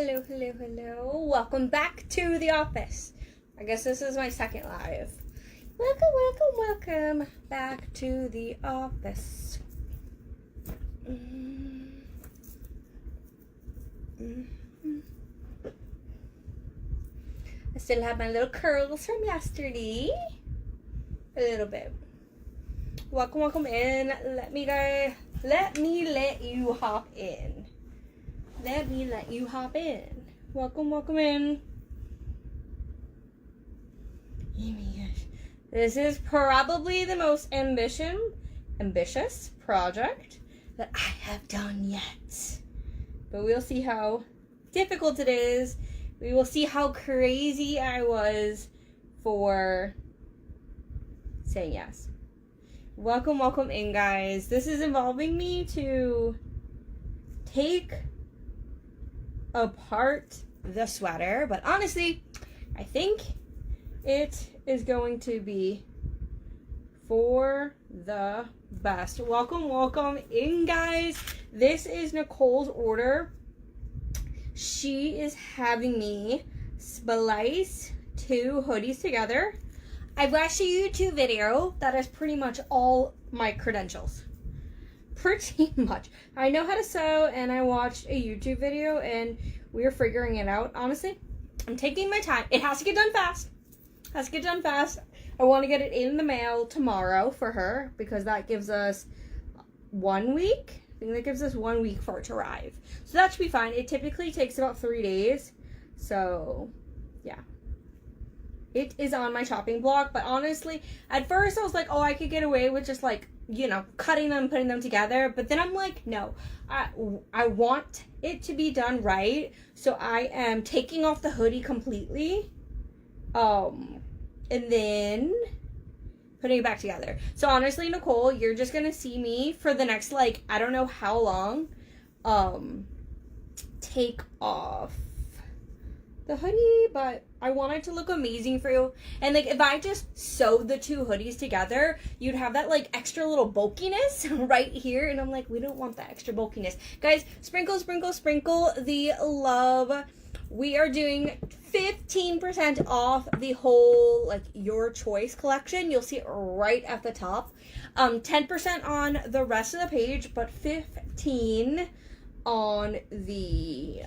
Hello, hello, hello. Welcome back to the office. I guess this is my second live. Welcome back to the office. I still have my little curls from yesterday. A little bit. Welcome in. Let you hop in. Let you hop in. Welcome in. Oh my gosh. This is probably the most ambitious project that I have done yet. But we'll see how difficult it is. We will see how crazy I was for saying yes. Welcome in, guys. This is involving me to take apart the sweater, but honestly, I think it is going to be for the best. Welcome in, guys. This is Nicole's order. She is having me splice two hoodies together. I've watched a YouTube video that is pretty much all my credentials. Pretty much. I know how to sew, and I watched a YouTube video, and we are figuring it out. Honestly, I'm taking my time. It has to get done fast. I want to get it in the mail tomorrow for her, because that gives us 1 week. I think that gives us 1 week for it to arrive. So that should be fine. It typically takes about 3 days. So, yeah. It is on my chopping block, but honestly, at first I was like, oh, I could get away with just like, cutting them, putting them together. But then I'm like, no, I want it to be done right. So I am taking off the hoodie completely. And then putting it back together. So honestly, Nicole, you're just going to see me for the next, I don't know how long, take off the hoodie, but I want it to look amazing for you. And if I just sewed the two hoodies together, you'd have that extra little bulkiness right here, and I'm like, we don't want that extra bulkiness. Guys, sprinkle the love. We are doing 15% off the whole your choice collection. You'll see it right at the top. 10% on the rest of the page, but 15 on the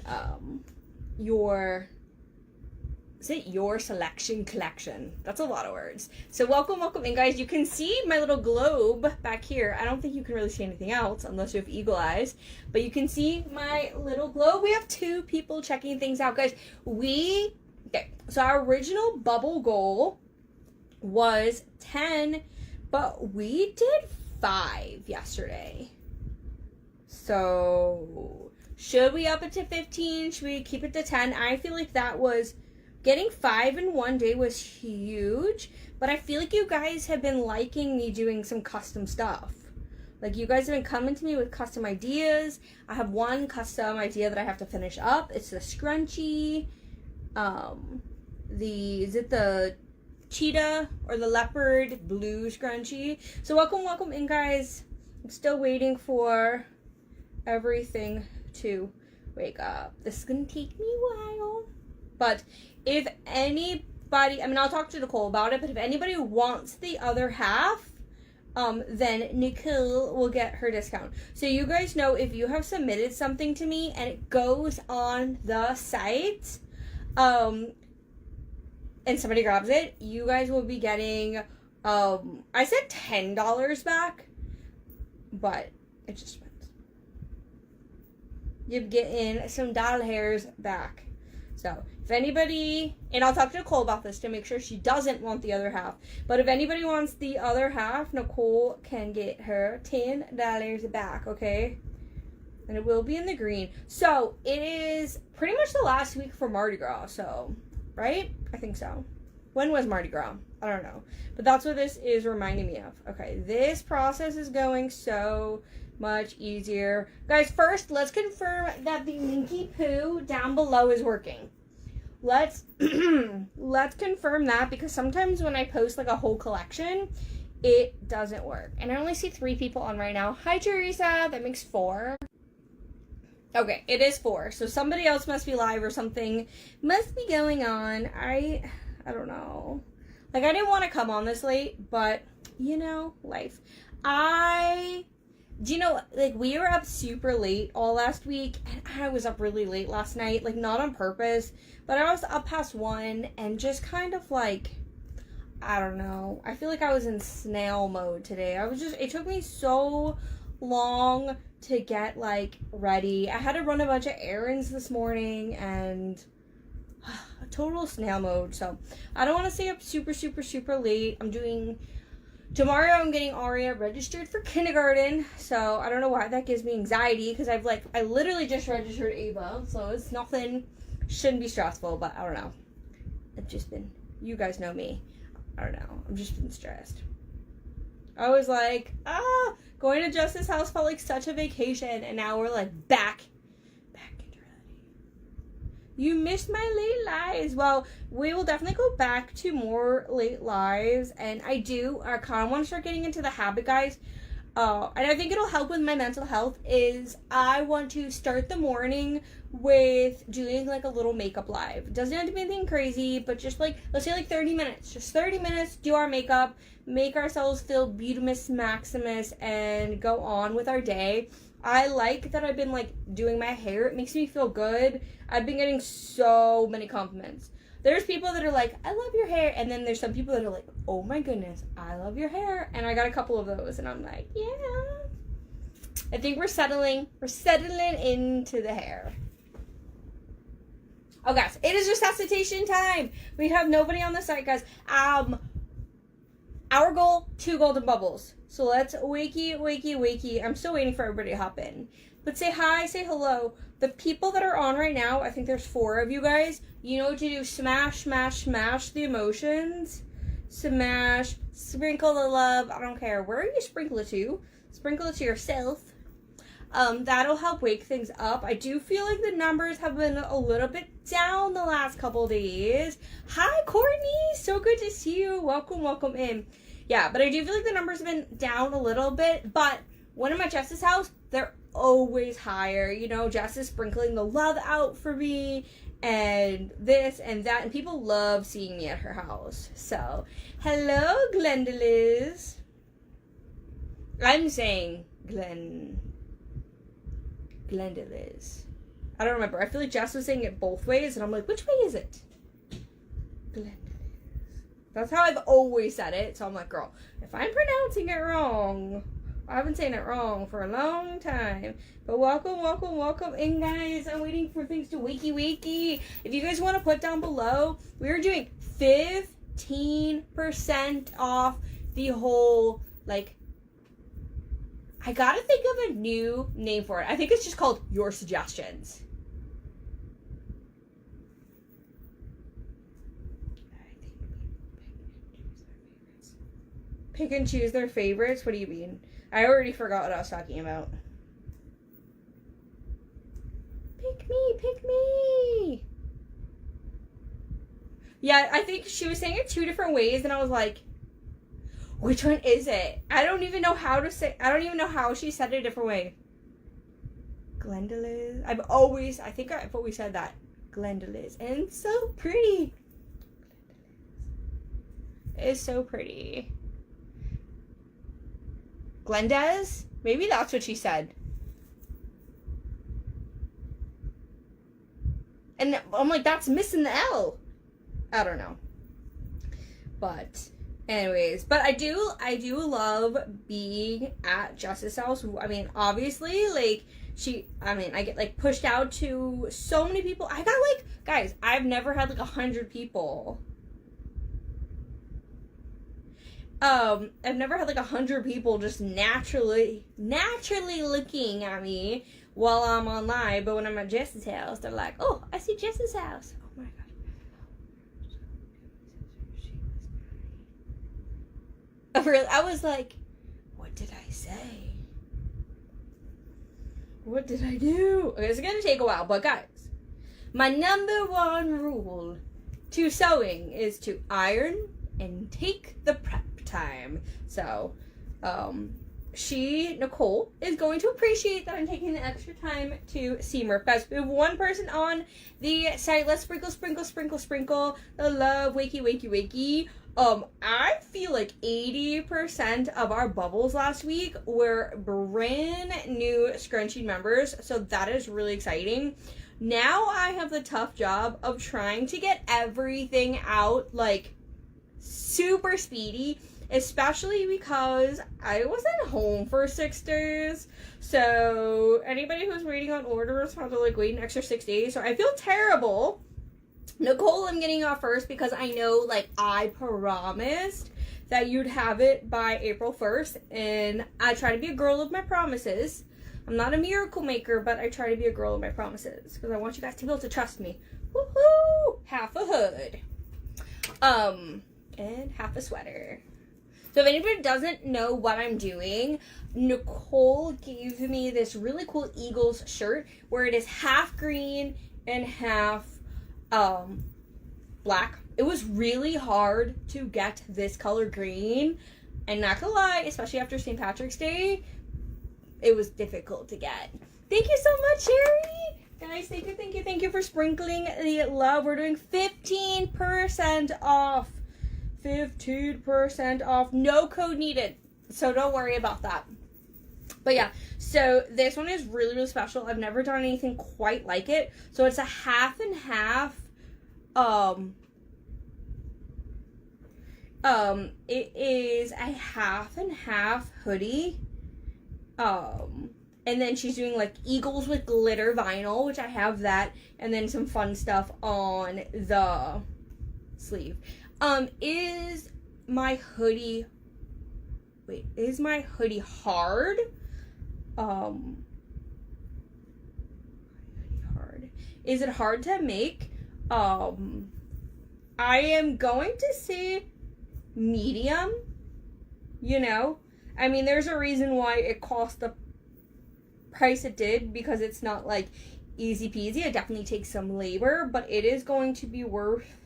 your selection collection. That's a lot of words. So welcome in, guys. You can see my little globe back here. I don't think you can really see anything else unless you have eagle eyes, but you can see my little globe. We have 2 people checking things out, guys. So our original bubble goal was 10, but we did 5 yesterday. So should we up it to 15? Should we keep it to 10? I feel like that was getting 5 in 1 day was huge, but I feel like you guys have been liking me doing some custom stuff. You guys have been coming to me with custom ideas. I have one custom idea that I have to finish up. It's the scrunchie. Is it the cheetah or the leopard blue scrunchie? So welcome in, guys. I'm still waiting for everything to wake up. This is gonna take me a while, but if anybody, I'll talk to Nicole about it, but if anybody wants the other half, then Nicole will get her discount. So you guys know, if you have submitted something to me and it goes on the site, and somebody grabs it, you guys will be getting, I said $10 back, but it just went. You're getting some dollars back. So if anybody, and I'll talk to Nicole about this to make sure she doesn't want the other half, but if anybody wants the other half, Nicole can get her $10 back, okay? And it will be in the green. So it is pretty much the last week for Mardi Gras, so, right? I think so. When was Mardi Gras? I don't know. But that's what this is reminding me of. Okay, this process is going so much easier. Guys, first, let's confirm that the Minky Poo down below is working. Let's confirm that, because sometimes when I post a whole collection, it doesn't work. And I only see 3 people on right now. Hi, Teresa. That makes 4. Okay, it is 4. So somebody else must be live or something must be going on. I don't know. Like, I didn't want to come on this late, but, you know, life. Do you know, like, we were up super late all last week, and I was up really late last night. Like, not on purpose, but I was up past 1 and just kind of, like, I don't know. I feel like I was in snail mode today. It took me so long to get, like, ready. I had to run a bunch of errands this morning, and a total snail mode. So I don't want to stay up super, super, super late. Tomorrow I'm getting Aria registered for kindergarten. So I don't know why that gives me anxiety, because I literally just registered Ava. So it's nothing, shouldn't be stressful, but I don't know. It's just been, you guys know me. I don't know. I've just been stressed. I was like, going to Justice's house felt like such a vacation, and now we're like back into reality. You missed my late lives. Well, we will definitely go back to more late lives, and I kind of want to start getting into the habit, guys. And I think it'll help with my mental health, is I want to start the morning with doing like a little makeup live. It doesn't have to be anything crazy, but just like, let's say like 30 minutes. Just 30 minutes, do our makeup, make ourselves feel beautimus maximus, and go on with our day. I like that I've been like doing my hair. It makes me feel good. I've been getting so many compliments. There's people that are like, I love your hair. And then there's some people that are like, oh my goodness, I love your hair. And I got a couple of those. And I'm like, yeah. I think we're settling into the hair. Oh, guys, it is resuscitation time. We have nobody on the site, guys. Our goal, 2 golden bubbles. So let's wakey. I'm still waiting for everybody to hop in. But say hi, say hello. The people that are on right now, I think there's 4 of you guys. You know what to do. Smash the emotions. Smash. Sprinkle the love. I don't care. Where you sprinkle it to? Sprinkle it to yourself. That'll help wake things up. I do feel like the numbers have been a little bit down the last couple days. Hi, Courtney. So good to see you. Welcome in. Yeah, but I do feel like the numbers have been down a little bit. But when I'm at Jess's house, they're always higher. You know, Jess is sprinkling the love out for me, and this and that, and people love seeing me at her house. So, hello, Glendaliz. I'm saying Glendaliz. I don't remember. I feel like Jess was saying it both ways, and I'm like, which way is it? Glendaliz. That's how I've always said it. So I'm like, girl, if I'm pronouncing it wrong, I've been saying it wrong for a long time. But welcome in, guys. I'm waiting for things to wakey. If you guys want to put down below, we are doing 15% off the whole, like, I gotta think of a new name for it. I think it's just called Your Suggestions. Pick and choose their favorites? What do you mean? I already forgot what I was talking about. Pick me. Yeah, I think she was saying it 2 different ways, and I was like, which one is it? I don't even know how she said it a different way. Glendaliz. I've always said that. Glendaliz. And it's so pretty. It's so pretty. Glendez? Maybe that's what she said. And I'm like, that's missing the L. I don't know. But anyways, but I do love being at Jess's house. I mean, obviously, like, I get, like, pushed out to so many people. I got, like, guys, I've never had, like, 100 people. I've never had, like, 100 people just naturally looking at me while I'm on live. But when I'm at Jess's house, they're like, oh, I see Jess's house. Oh, my God. I was like, what did I say? What did I do? Okay, it's gonna take a while, but guys, my number 1 rule to sewing is to iron and take the prep time. So, Nicole, is going to appreciate that I'm taking the extra time to see Murph. Guys, we have one person on the site. Let's sprinkle the love. Wakey. I feel like 80% of our bubbles last week were brand new scrunchie members, so that is really exciting. Now I have the tough job of trying to get everything out, like, super speedy, especially because I wasn't home for 6 days. So anybody who's waiting on orders had to, like, wait an extra 6 days. So I feel terrible. Nicole, I'm getting off first because I know, like, I promised that you'd have it by April 1st. And I try to be a girl of my promises. I'm not a miracle maker, but I try to be a girl of my promises because I want you guys to be able to trust me. Woohoo! Half a hood. And half a sweater. So if anybody doesn't know what I'm doing, Nicole gave me this really cool Eagles shirt where it is half green and half black. It was really hard to get this color green, and not gonna lie, especially after St. Patrick's Day, it was difficult to get. Thank you so much, Sherry! Guys, thank you for sprinkling the love. We're doing 15% off. 15% off. No code needed. So don't worry about that. But yeah, so this one is really, really special. I've never done anything quite like it. So it's a half and half. It is a half and half hoodie. And then she's doing, like, Eagles with glitter vinyl, which I have that. And then some fun stuff on the sleeve. Is my hoodie hard? Is it hard to make? I am going to say medium, you know? I mean, there's a reason why it cost the price it did, because it's not, like, easy peasy. It definitely takes some labor, but it is going to be worth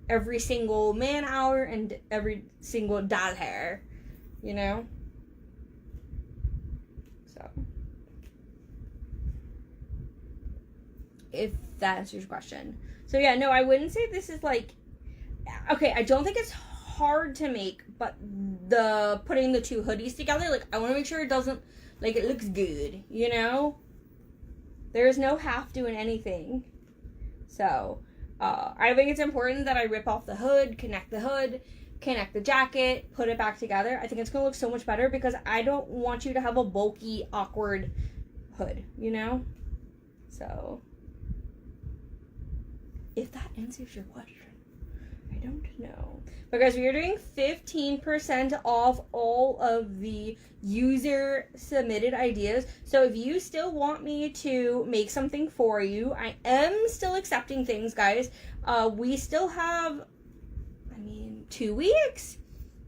every single man hour and every single dollar, you know? So, if that answers your question. So yeah, no, I wouldn't say this is, like, okay, I don't think it's hard to make, but putting the two hoodies together, like, I want to make sure it doesn't, like, it looks good, you know? There's no half doing anything. So, I think it's important that I rip off the hood, connect the jacket, put it back together. I think it's going to look so much better because I don't want you to have a bulky, awkward hood, you know? So, if that answers your question, I don't know. But guys, we are doing 15% off all of the user submitted ideas. So if you still want me to make something for you, I am still accepting things, guys. We still have, 2 weeks?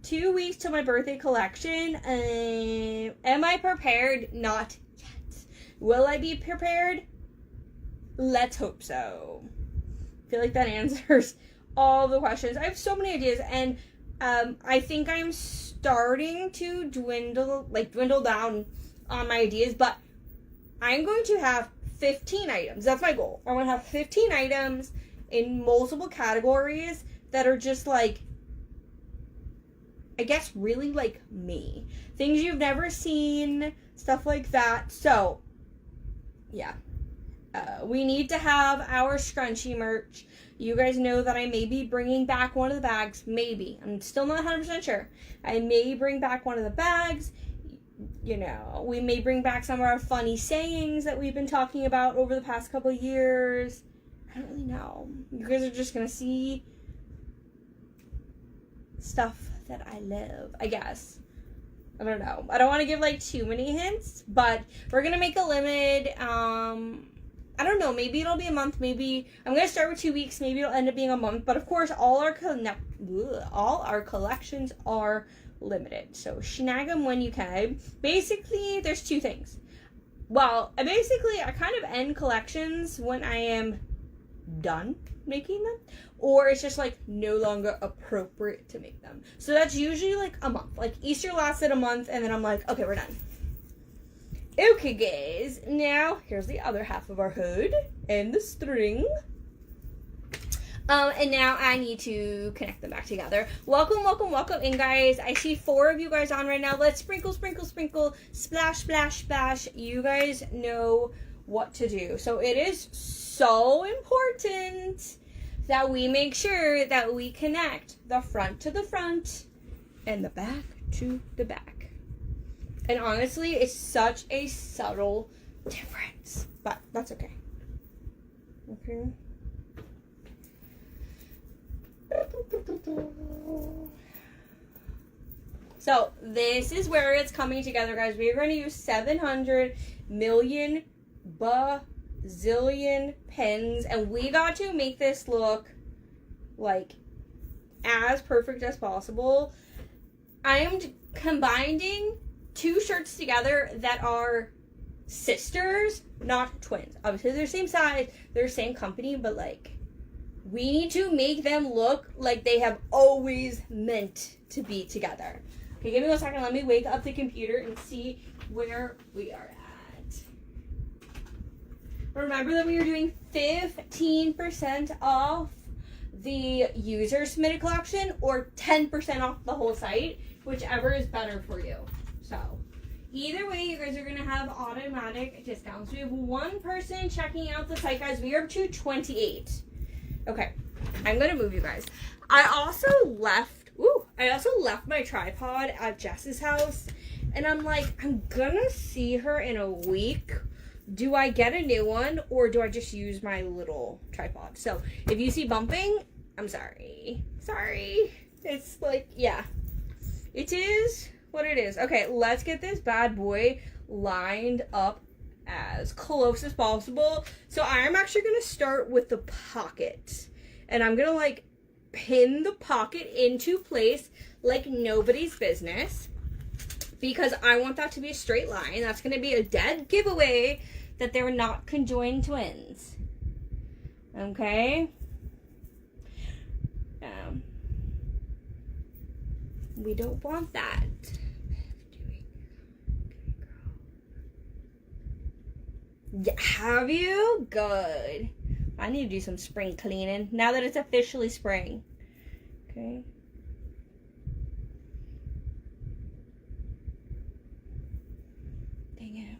2 weeks till my birthday collection. Am I prepared? Not yet. Will I be prepared? Let's hope so. I feel like that answers all the questions. I have so many ideas, and I think I'm starting to dwindle down on my ideas, but I'm going to have 15 items. That's my goal. I want to have 15 items in multiple categories that are just, like, I guess really like me. Things you've never seen, stuff like that. So, yeah. We need to have our scrunchie merch. You guys know that I may be bringing back one of the bags. Maybe. I'm still not 100% sure. I may bring back one of the bags. You know, we may bring back some of our funny sayings that we've been talking about over the past couple of years. I don't really know. You guys are just going to see stuff that I love, I guess. I don't know. I don't want to give, like, too many hints, but we're going to make a limit. I don't know, maybe it'll be a month, maybe, I'm going to start with 2 weeks, maybe it'll end up being a month, but of course, all our collections are limited, so snag them when you can. Basically, there's two things. Well, I kind of end collections when I am done making them, or it's just like no longer appropriate to make them. So that's usually like a month. Like Easter lasted a month, and then I'm like, okay, we're done. Okay, guys, now here's the other half of our hood and the string. And now I need to connect them back together. Welcome, welcome, welcome in, guys. I see 4 of you guys on right now. Let's sprinkle, sprinkle, sprinkle, splash, splash, splash. You guys know what to do. So it is so important that we make sure that we connect the front to the front and the back to the back. And honestly, it's such a subtle difference, but that's okay. Okay. So this is where it's coming together, guys. We are going to use 700 million bazillion pens, and we got to make this look like as perfect as possible. I am combining 2 shirts together that are sisters, not twins. Obviously they're same size, they're same company, but like we need to make them look like they have always meant to be together. Okay, give me 1 second. Let me wake up the computer and see where we are at. Remember that we are doing 15% off the user submitted collection or 10% off the whole site, whichever is better for you. So either way, you guys are going to have automatic discounts. We have 1 person checking out the site, guys. We are up to 28. Okay, I'm going to move you guys. I also left my tripod at Jess's house, and I'm like, I'm gonna see her in a week. Do I get a new one, or do I just use my little tripod? So if you see bumping, I'm sorry. Sorry. It's like, yeah. It is what it is. Okay, let's get this bad boy lined up as close as possible. So I'm actually going to start with the pocket. And I'm going to like pin the pocket into place like nobody's business, because I want that to be a straight line. That's going to be a dead giveaway that they're not conjoined twins. Okay? We don't want that. Yeah, have you? Good. I need to do some spring cleaning now that it's officially spring. Okay. Dang it.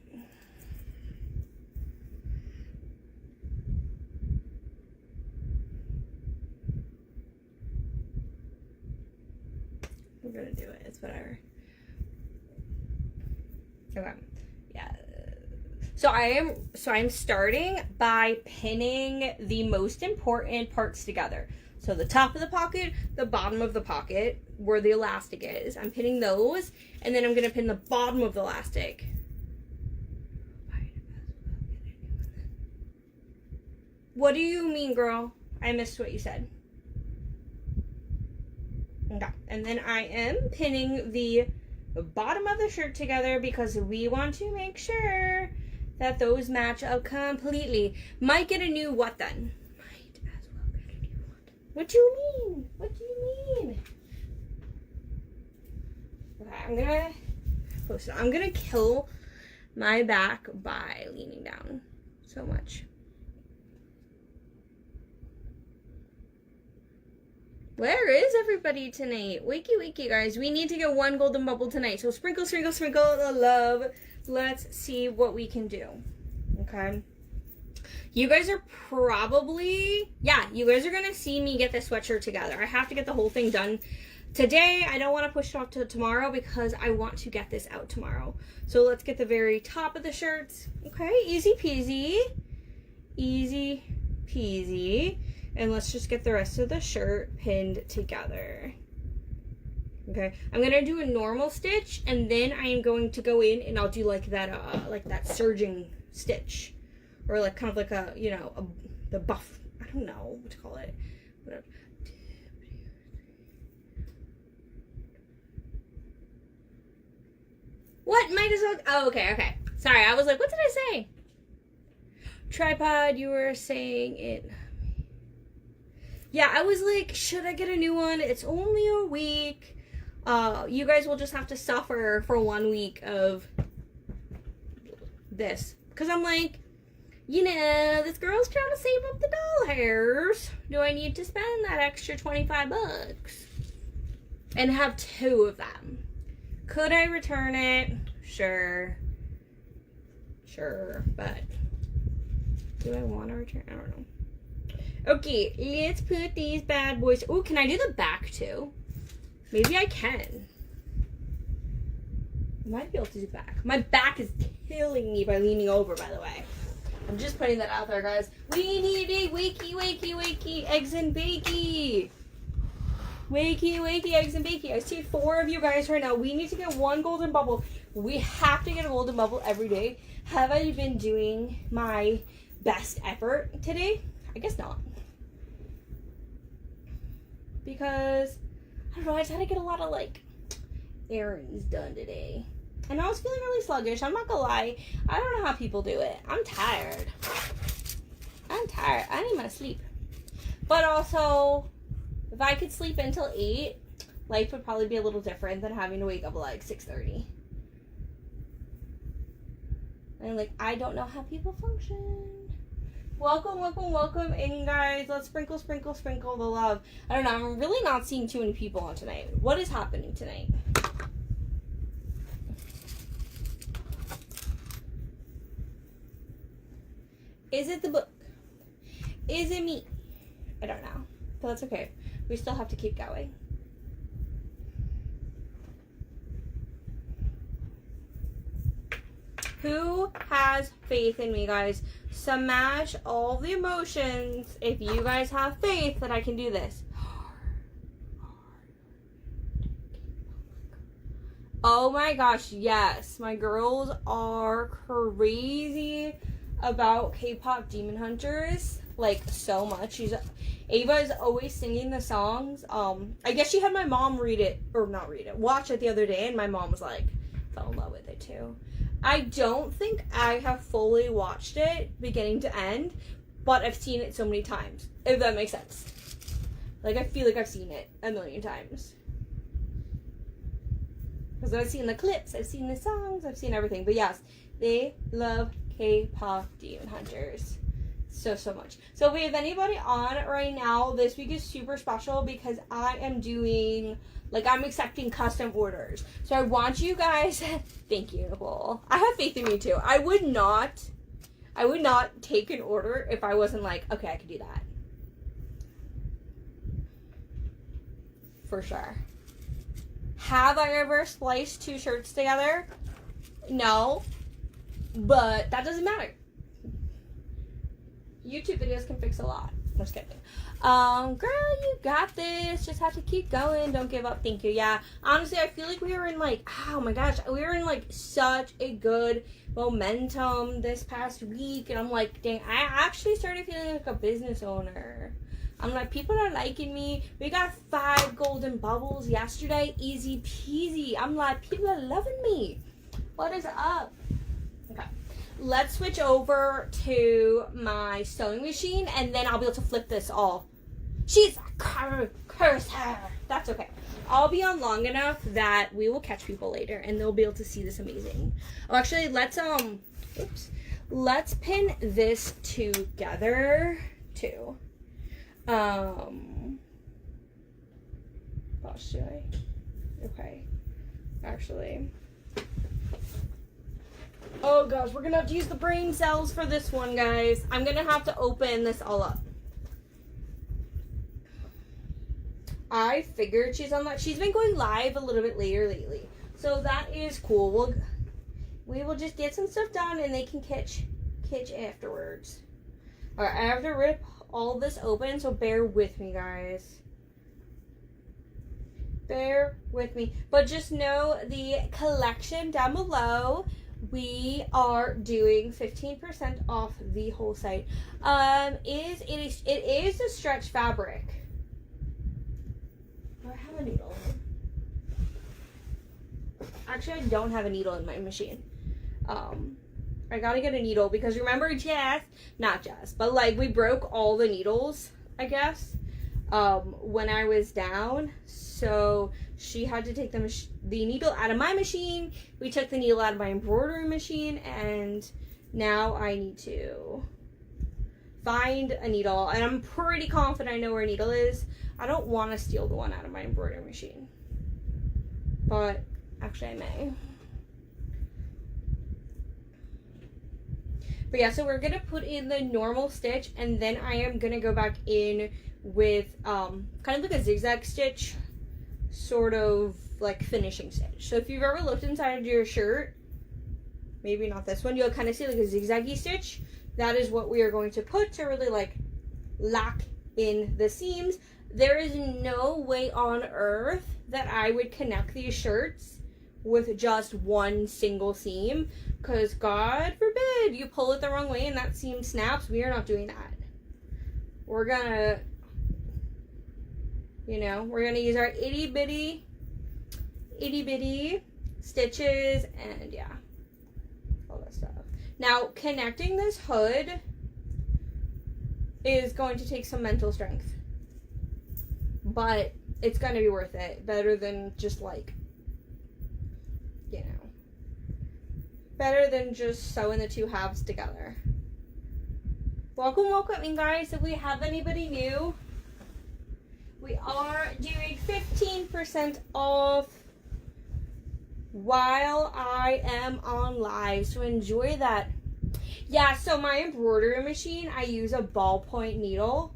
We're gonna do it. It's whatever. Okay. Yeah. So I'm starting by pinning the most important parts together. So the top of the pocket, the bottom of the pocket, where the elastic is. I'm pinning those, and then I'm going to pin the bottom of the elastic. What do you mean, girl? I missed what you said. Okay. And then I am pinning the bottom of the shirt together because we want to make sure that those match up completely. Might get a new what then? Might as well get a new what. What do you mean? What do you mean? Okay, I'm gonna kill my back by leaning down so much. Where is everybody tonight? Wakey, wakey, guys. We need to get 1 golden bubble tonight. So sprinkle, sprinkle, sprinkle the love. Let's see what we can do. Okay. You guys are probably, you guys are going to see me get this sweatshirt together. I have to get the whole thing done today. I don't want to push it off to tomorrow because I want to get this out tomorrow. So let's get the very top of the shirts. Okay. Easy peasy. Easy peasy. And let's just get the rest of the shirt pinned together. Okay, I'm gonna do a normal stitch, and then I am going to go in and I'll do like that surging stitch, or like kind of like a, you know, the buff. I don't know what to call it. Whatever. What? Might as well. Oh, okay. Sorry, I was like, what did I say? Tripod. You were saying it. yeah, I was like, should I get a new one? It's only a week. You guys will just have to suffer for 1 week of this. Because I'm like, you know, this girl's trying to save up the dollars. Do I need to spend that extra 25 bucks? And have 2 of them. Could I return it? Sure. Sure, but do I want to return? I don't know. Okay, let's put these bad boys. Oh, can I do the back too? Maybe I can. I might be able to do the back. My back is killing me by leaning over, by the way. I'm just putting that out there, guys. We need a wakey, eggs and bakey. Wakey, eggs and bakey. I see 4 of you guys right now. We need to get 1 golden bubble. We have to get a golden bubble every day. Have I been doing my best effort today? I guess not. Because, I don't know, I just had to get a lot of, like, errands done today. And I was feeling really sluggish. I'm not gonna lie. I don't know how people do it. I'm tired. I need my sleep. But also, if I could sleep until 8, life would probably be a little different than having to wake up at like 6:30. And like, I don't know how people function. Welcome in, guys. Let's sprinkle the love. I don't know. I'm really not seeing too many people on tonight. What is happening tonight? Is it the book? Is it me? I don't know. But that's okay. We still have to keep going. Who has faith in me, guys? Smash all the emotions if you guys have faith that I can do this. Oh my gosh, yes. My girls are crazy about K-pop Demon Hunters. Like, so much. Ava is always singing the songs. I guess she had my mom watch it the other day, and my mom was like, fell in love with it too. I don't think I have fully watched it beginning to end, but I've seen it so many times, if that makes sense. Like, I feel like I've seen it a million times. Because I've seen the clips, I've seen the songs, I've seen everything. But yes, they love K-pop Demon Hunters so much. So if we have anybody on right now, this week is super special because I am doing, like, I'm accepting custom orders. So I want you guys, thank you, Nicole. I have faith in me too. I would not take an order if I wasn't like, okay, I could do that. For sure. Have I ever spliced 2 shirts together? No. But that doesn't matter. YouTube videos can fix a lot. I'm just kidding. Girl, you got this. Just have to keep going. Don't give up. Thank you. Yeah. Honestly, I feel like we were in like, oh my gosh, we were in like such a good momentum this past week. And I'm like, dang, I actually started feeling like a business owner. I'm like, people are liking me. We got 5 golden bubbles yesterday. Easy peasy. I'm like, people are loving me. What is up? Okay. Let's switch over to my sewing machine, and then I'll be able to flip this all. She's a curse her. That's okay. I'll be on long enough that we will catch people later, and they'll be able to see this amazing. Oh, actually, let's pin this together too. Gosh, should I? Okay. Actually. Oh gosh, we're gonna have to use the brain cells for this one, guys. I'm gonna have to open this all up. I figured she's on that. She's been going live a little bit later lately, so that is cool. We will just get some stuff done, and they can catch afterwards. All right, I have to rip all this open, so bear with me, guys. Bear with me, but just know the collection down below. We are doing 15% off the whole site. It is a stretch fabric. Do I have a needle? Actually, I don't have a needle in my machine. I gotta get a needle because remember, but like we broke all the needles, I guess. when I was down. So she had to take the needle out of my machine. We took the needle out of my embroidery machine, and now I need to find a needle, and I'm pretty confident I know where a needle is. I don't want to steal the one out of my embroidery machine, but actually I may. But yeah, so we're gonna put in the normal stitch, and then I am gonna go back in with kind of like a zigzag stitch, sort of like finishing stitch. So if you've ever looked inside of your shirt, maybe not this one, you'll kind of see like a zigzaggy stitch. That is what we are going to put to really like lock in the seams. There is no way on earth that I would connect these shirts with just one single seam, because God forbid you pull it the wrong way and that seam snaps. We are not doing that. We're gonna, we're gonna use our itty bitty stitches, and yeah, all that stuff. Now, connecting this hood is going to take some mental strength, but it's going to be worth it. Better than just like, better than just sewing the two halves together. Welcome in, guys. If we have anybody new, we are doing 15% off while I am on live, so enjoy that. Yeah, so my embroidery machine, I use a ballpoint needle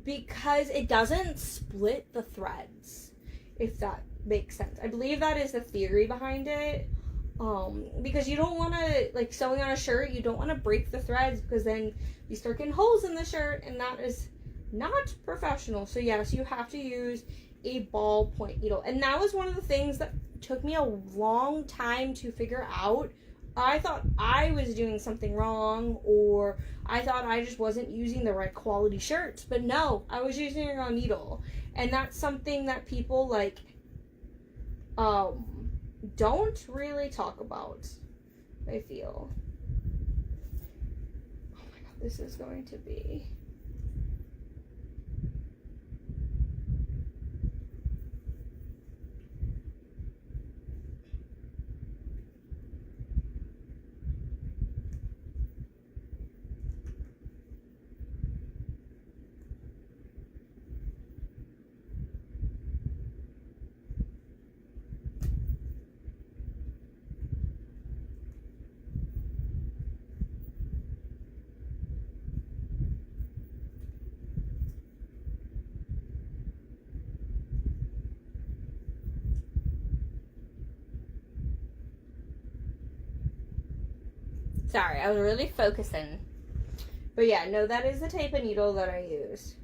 because it doesn't split the threads, if that makes sense. I believe that is the theory behind it. Because you don't want to, like, sewing on a shirt, you don't want to break the threads, because then you start getting holes in the shirt, and that is not professional. So yes, you have to use a ballpoint needle, and that was one of the things that took me a long time to figure out. I thought I was doing something wrong, or I thought I just wasn't using the right quality shirts, but no, I was using the wrong needle. And that's something that people like don't really talk about, I feel. Oh my god, this is going to be sorry, I was really focusing. But yeah, no, that is the type of needle that I use.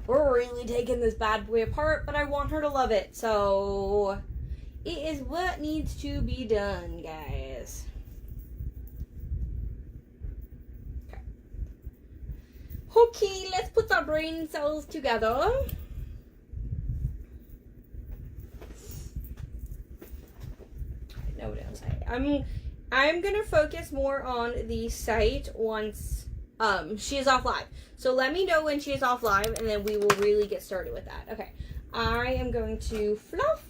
We're really taking this bad boy apart, but I want her to love it. So it is what needs to be done, guys. Okay, let's put our brain cells together. No, what else? I'm gonna focus more on the site once she is off live. So let me know when she is off live, and then we will really get started with that. Okay, I am going to fluff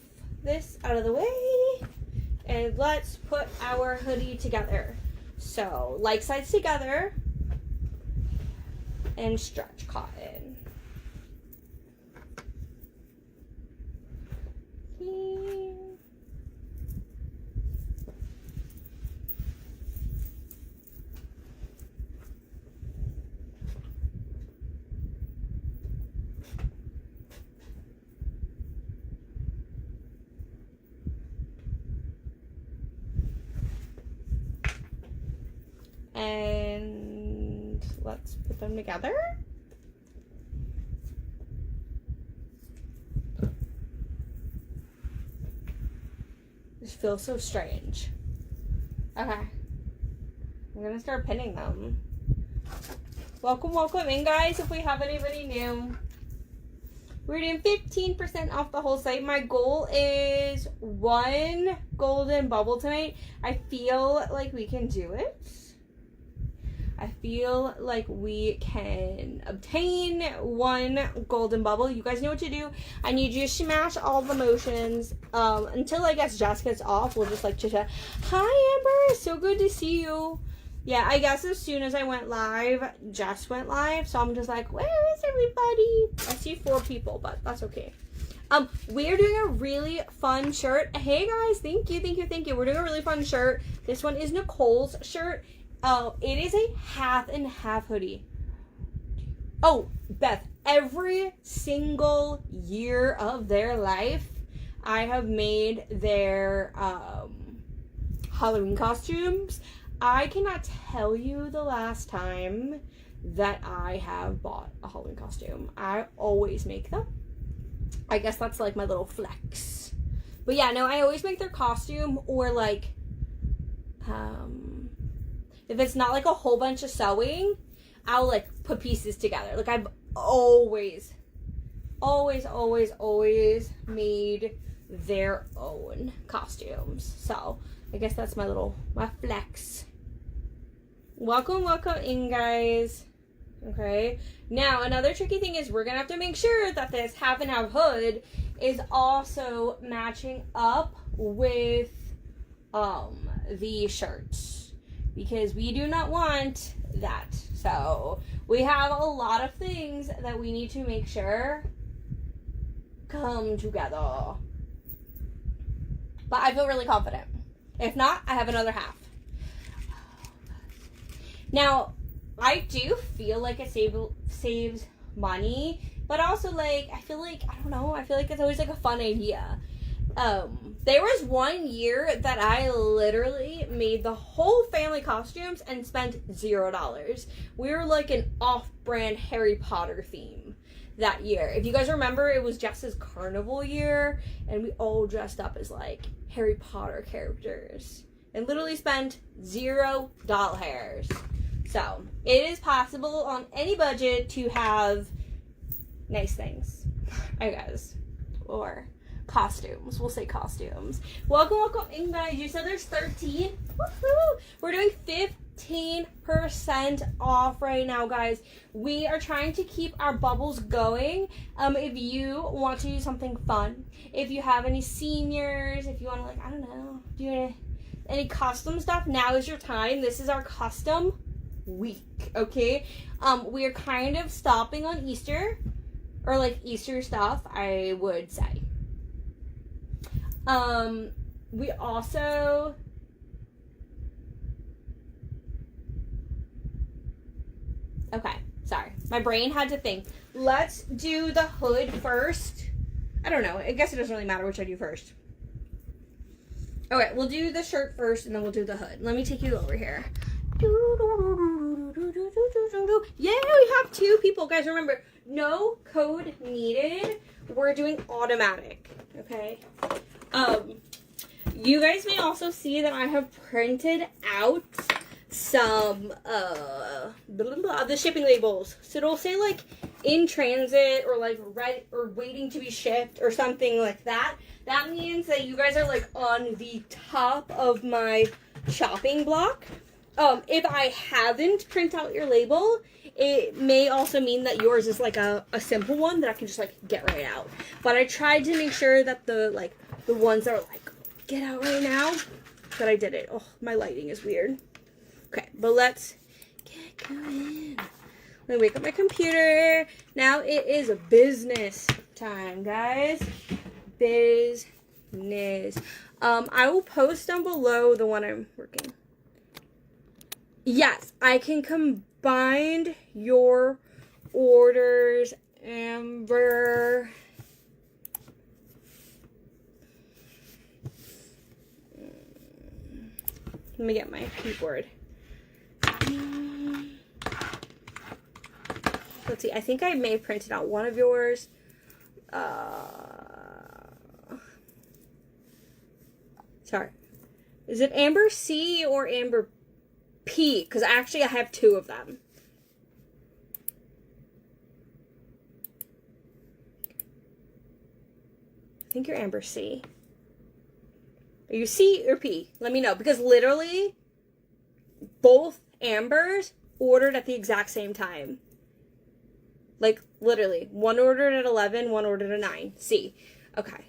this out of the way, and let's put our hoodie together. So like sides together and stretch cotton. And let's put them together. This feels so strange. Okay. I'm gonna start pinning them. Welcome in, guys, if we have anybody new. We're doing 15% off the whole site. My goal is 1 golden bubble tonight. I feel like we can do it. I feel like we can obtain one golden bubble. You guys know what to do. I need you to smash all the motions. Until I guess Jess gets off, we'll just like chit chat. Hi Amber, so good to see you. Yeah, I guess as soon as I went live, Jess went live. So I'm just like, where is everybody? I see 4 people, but that's okay. We are doing a really fun shirt. Hey guys, thank you. We're doing a really fun shirt. This one is Nicole's shirt. It is a half and half hoodie. Oh, Beth, every single year of their life, I have made their Halloween costumes. I cannot tell you the last time that I have bought a Halloween costume. I always make them. I guess that's like my little flex. But yeah, no, I always make their costume, or like, if it's not like a whole bunch of sewing, I'll like put pieces together. Like I've always made their own costumes. So I guess that's my flex. Welcome in, guys. Okay, now another tricky thing is we're gonna have to make sure that this half and half hood is also matching up with the shirts, because we do not want that. So we have a lot of things that we need to make sure come together, but I feel really confident. If not, I have another half. Now I do feel like it saves money, but also like I feel like, I don't know, I feel like it's always like a fun idea. There was one year that I literally made the whole family costumes and spent $0. We were like an off-brand Harry Potter theme that year. If you guys remember, it was Jess's carnival year, and we all dressed up as like Harry Potter characters and literally spent $0. So it is possible on any budget to have nice things, I guess, or costumes. We'll say costumes. Welcome in, guys. You said there's 13. Woohoo! We're doing 15% off right now, guys. We are trying to keep our bubbles going. If you want to do something fun, if you have any seniors, if you want to, like, I don't know, do any custom stuff, now is your time. This is our custom week, okay? We are kind of stopping on Easter, or like Easter stuff, I would say. We also, okay, sorry, my brain had to think. Let's do the hood first. I don't know, I guess it doesn't really matter which I do first. Okay, we'll do the shirt first and then we'll do the hood. Let me take you over here. Yeah, we have 2 people, guys. Remember, no code needed. We're doing automatic, okay? You guys may also see that I have printed out some the shipping labels. So it'll say like in transit, or like ready or waiting to be shipped, or something like that. That means that you guys are like on the top of my shopping block. If I haven't print out your label, it may also mean that yours is like a simple one that I can just like get right out. But I tried to make sure that the ones that are like get out right now, that I did it. Oh, my lighting is weird. Okay, but let's get going. Let me wake up my computer. Now it is business time, guys. Business. I will post down below the one I'm working. Yes, I can combine your orders, Amber. Let me get my keyboard. Let's see, I think I may have printed out one of yours. Sorry. Is it Amber C or Amber P? Because actually I have 2 of them. I think you're Amber C. Are you C or P? Let me know, because literally both Ambers ordered at the exact same time. Like, literally. One ordered at 11, one ordered at 9. C. Okay.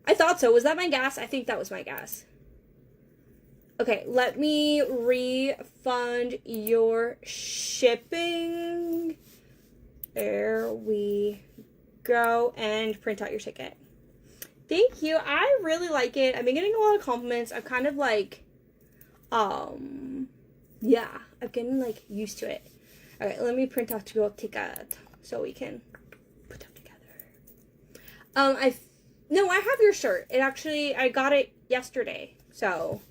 I thought so. Was that my guess? I think that was my guess. Okay, let me refund your shipping. There we go. And print out your ticket. Thank you. I really like it. I've been getting a lot of compliments. I'm kind of like, yeah, I'm getting like used to it. All right, let me print out your ticket so we can put them together. No, I have your shirt. It actually, I got it yesterday, so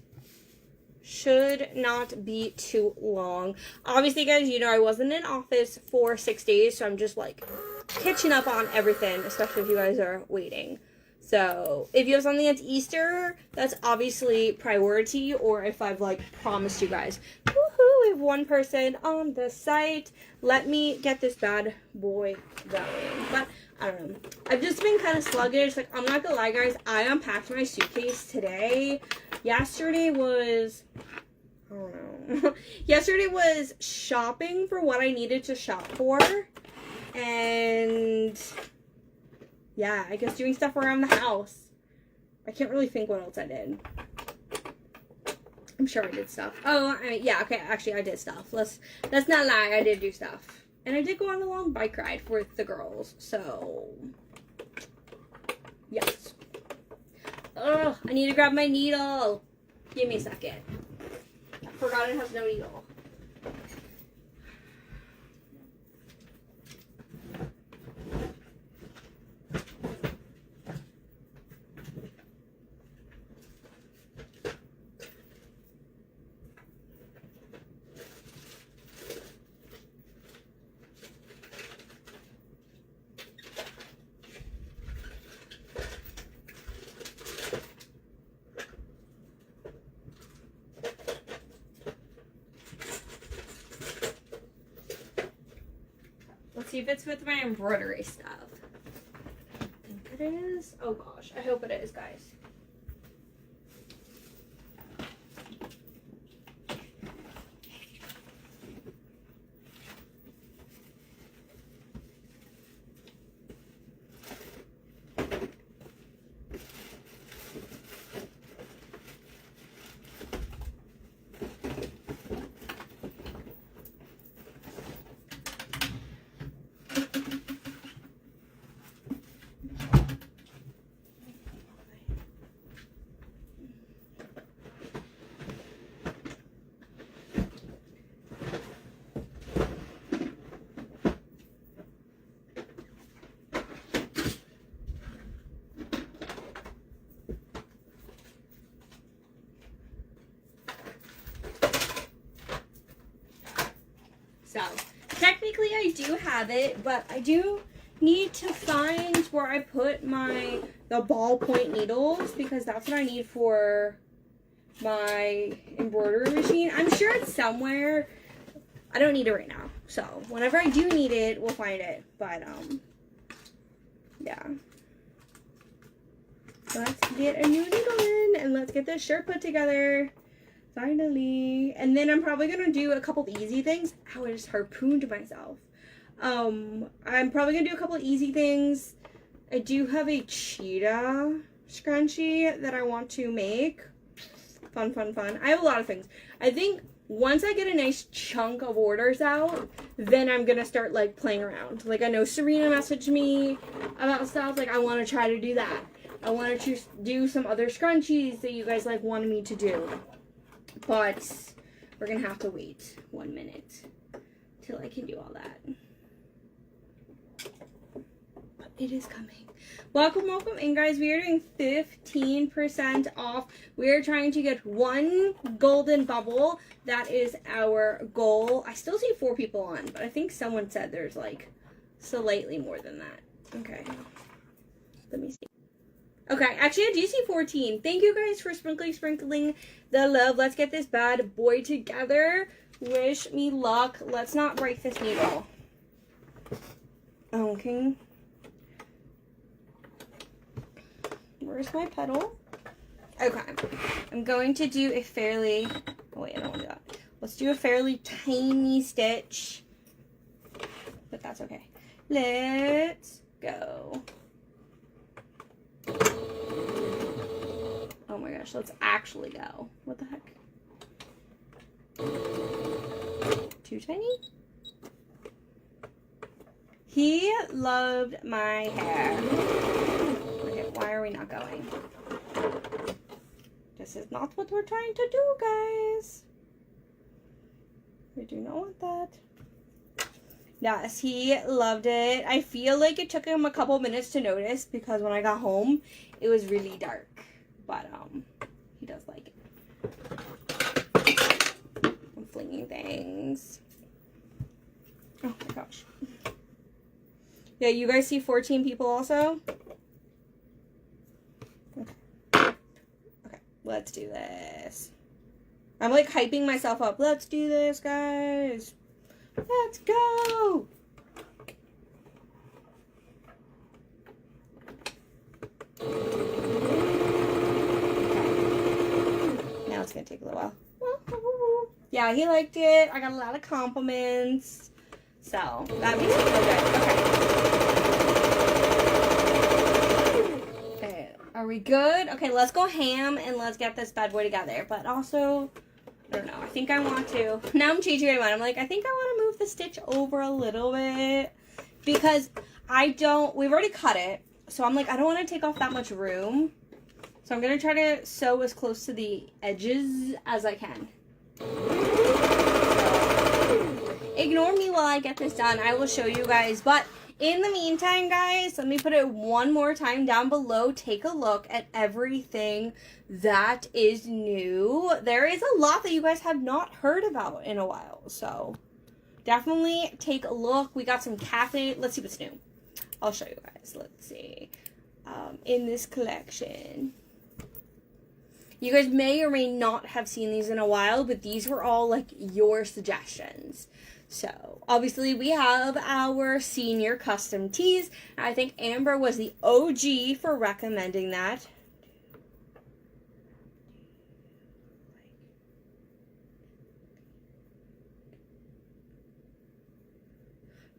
should not be too long. Obviously, guys, you know I wasn't in office for 6 days, so I'm just like catching up on everything, especially if you guys are waiting. So if you have something that's Easter, that's obviously priority, or if I've like promised you guys. Woohoo, we have one person on the site. Let me get this bad boy going. But I don't know. I've just been kind of sluggish. Like, I'm not gonna lie, guys. I unpacked my suitcase today. Yesterday was, I don't know. Yesterday was shopping for what I needed to shop for. And yeah, I guess doing stuff around the house. I can't really think what else I did. I'm sure I did stuff. Oh, yeah, okay, actually I did stuff. Let's not lie, I did do stuff. And I did go on a long bike ride with the girls, so yes. Oh, I need to grab my needle. Give me a second. I forgot it has no needle. Let's see if it's with my embroidery stuff. I think it is. Oh gosh, I hope it is, guys. So, technically I do have it, but I do need to find where I put the ballpoint needles, because that's what I need for my embroidery machine. I'm sure it's somewhere. I don't need it right now. So, whenever I do need it, we'll find it. But, yeah. Let's get a new needle in, and let's get this shirt put together. Finally. And then I'm probably going to do a couple of easy things. Ow, I just harpooned myself. I'm probably going to do a couple of easy things. I do have a cheetah scrunchie that I want to make. Fun, fun, fun. I have a lot of things. I think once I get a nice chunk of orders out, then I'm going to start, like, playing around. Like, I know Serena messaged me about stuff. Like, I want to try to do that. I want to do some other scrunchies that you guys, like, wanted me to do. But we're going to have to wait 1 minute till I can do all that. But it is coming. Welcome, welcome in, guys. We are doing 15% off. We are trying to get 1 golden bubble. That is our goal. I still see 4 people on, but I think someone said there's like slightly more than that. Okay. Let me see. Okay, actually I do see 14. Thank you guys for sprinkling the love. Let's get this bad boy together. Wish me luck. Let's not break this needle. Okay. Where's my pedal? Okay. I'm going to do a fairly... Oh, wait, I don't want to do that. Let's do a fairly tiny stitch. But that's okay. Let's go. Oh my gosh, let's actually go. What the heck? Too tiny? He loved my hair. Okay, why are we not going? This is not what we're trying to do, guys. We do not want that. Yes, he loved it. I feel like it took him a couple minutes to notice because when I got home, it was really dark. But, he does like it. I'm flinging things. Oh my gosh. Yeah, you guys see 14 people also? Okay. Okay, let's do this. I'm like hyping myself up. Let's do this, guys. Let's go. Now it's gonna take a little while. Yeah, he liked it. I got a lot of compliments. So that makes me feel good. Okay. Are we good? Okay, let's go ham and let's get this bad boy together. But also, I don't know. I think I want to. Now I'm changing my mind. I'm like, I think I want to move the stitch over a little bit because we've already cut it. So I'm like, I don't want to take off that much room. So I'm going to try to sew as close to the edges as I can. Ignore me while I get this done. I will show you guys. But in the meantime, guys, let me put it one more time down below. Take a look at everything that is new. There is a lot that you guys have not heard about in a while. So definitely take a look. We got some cafe. Let's see what's new. I'll show you guys. Let's see. In this collection. You guys may or may not have seen these in a while, but these were all like your suggestions. So, obviously, we have our senior custom tees. I think Amber was the OG for recommending that.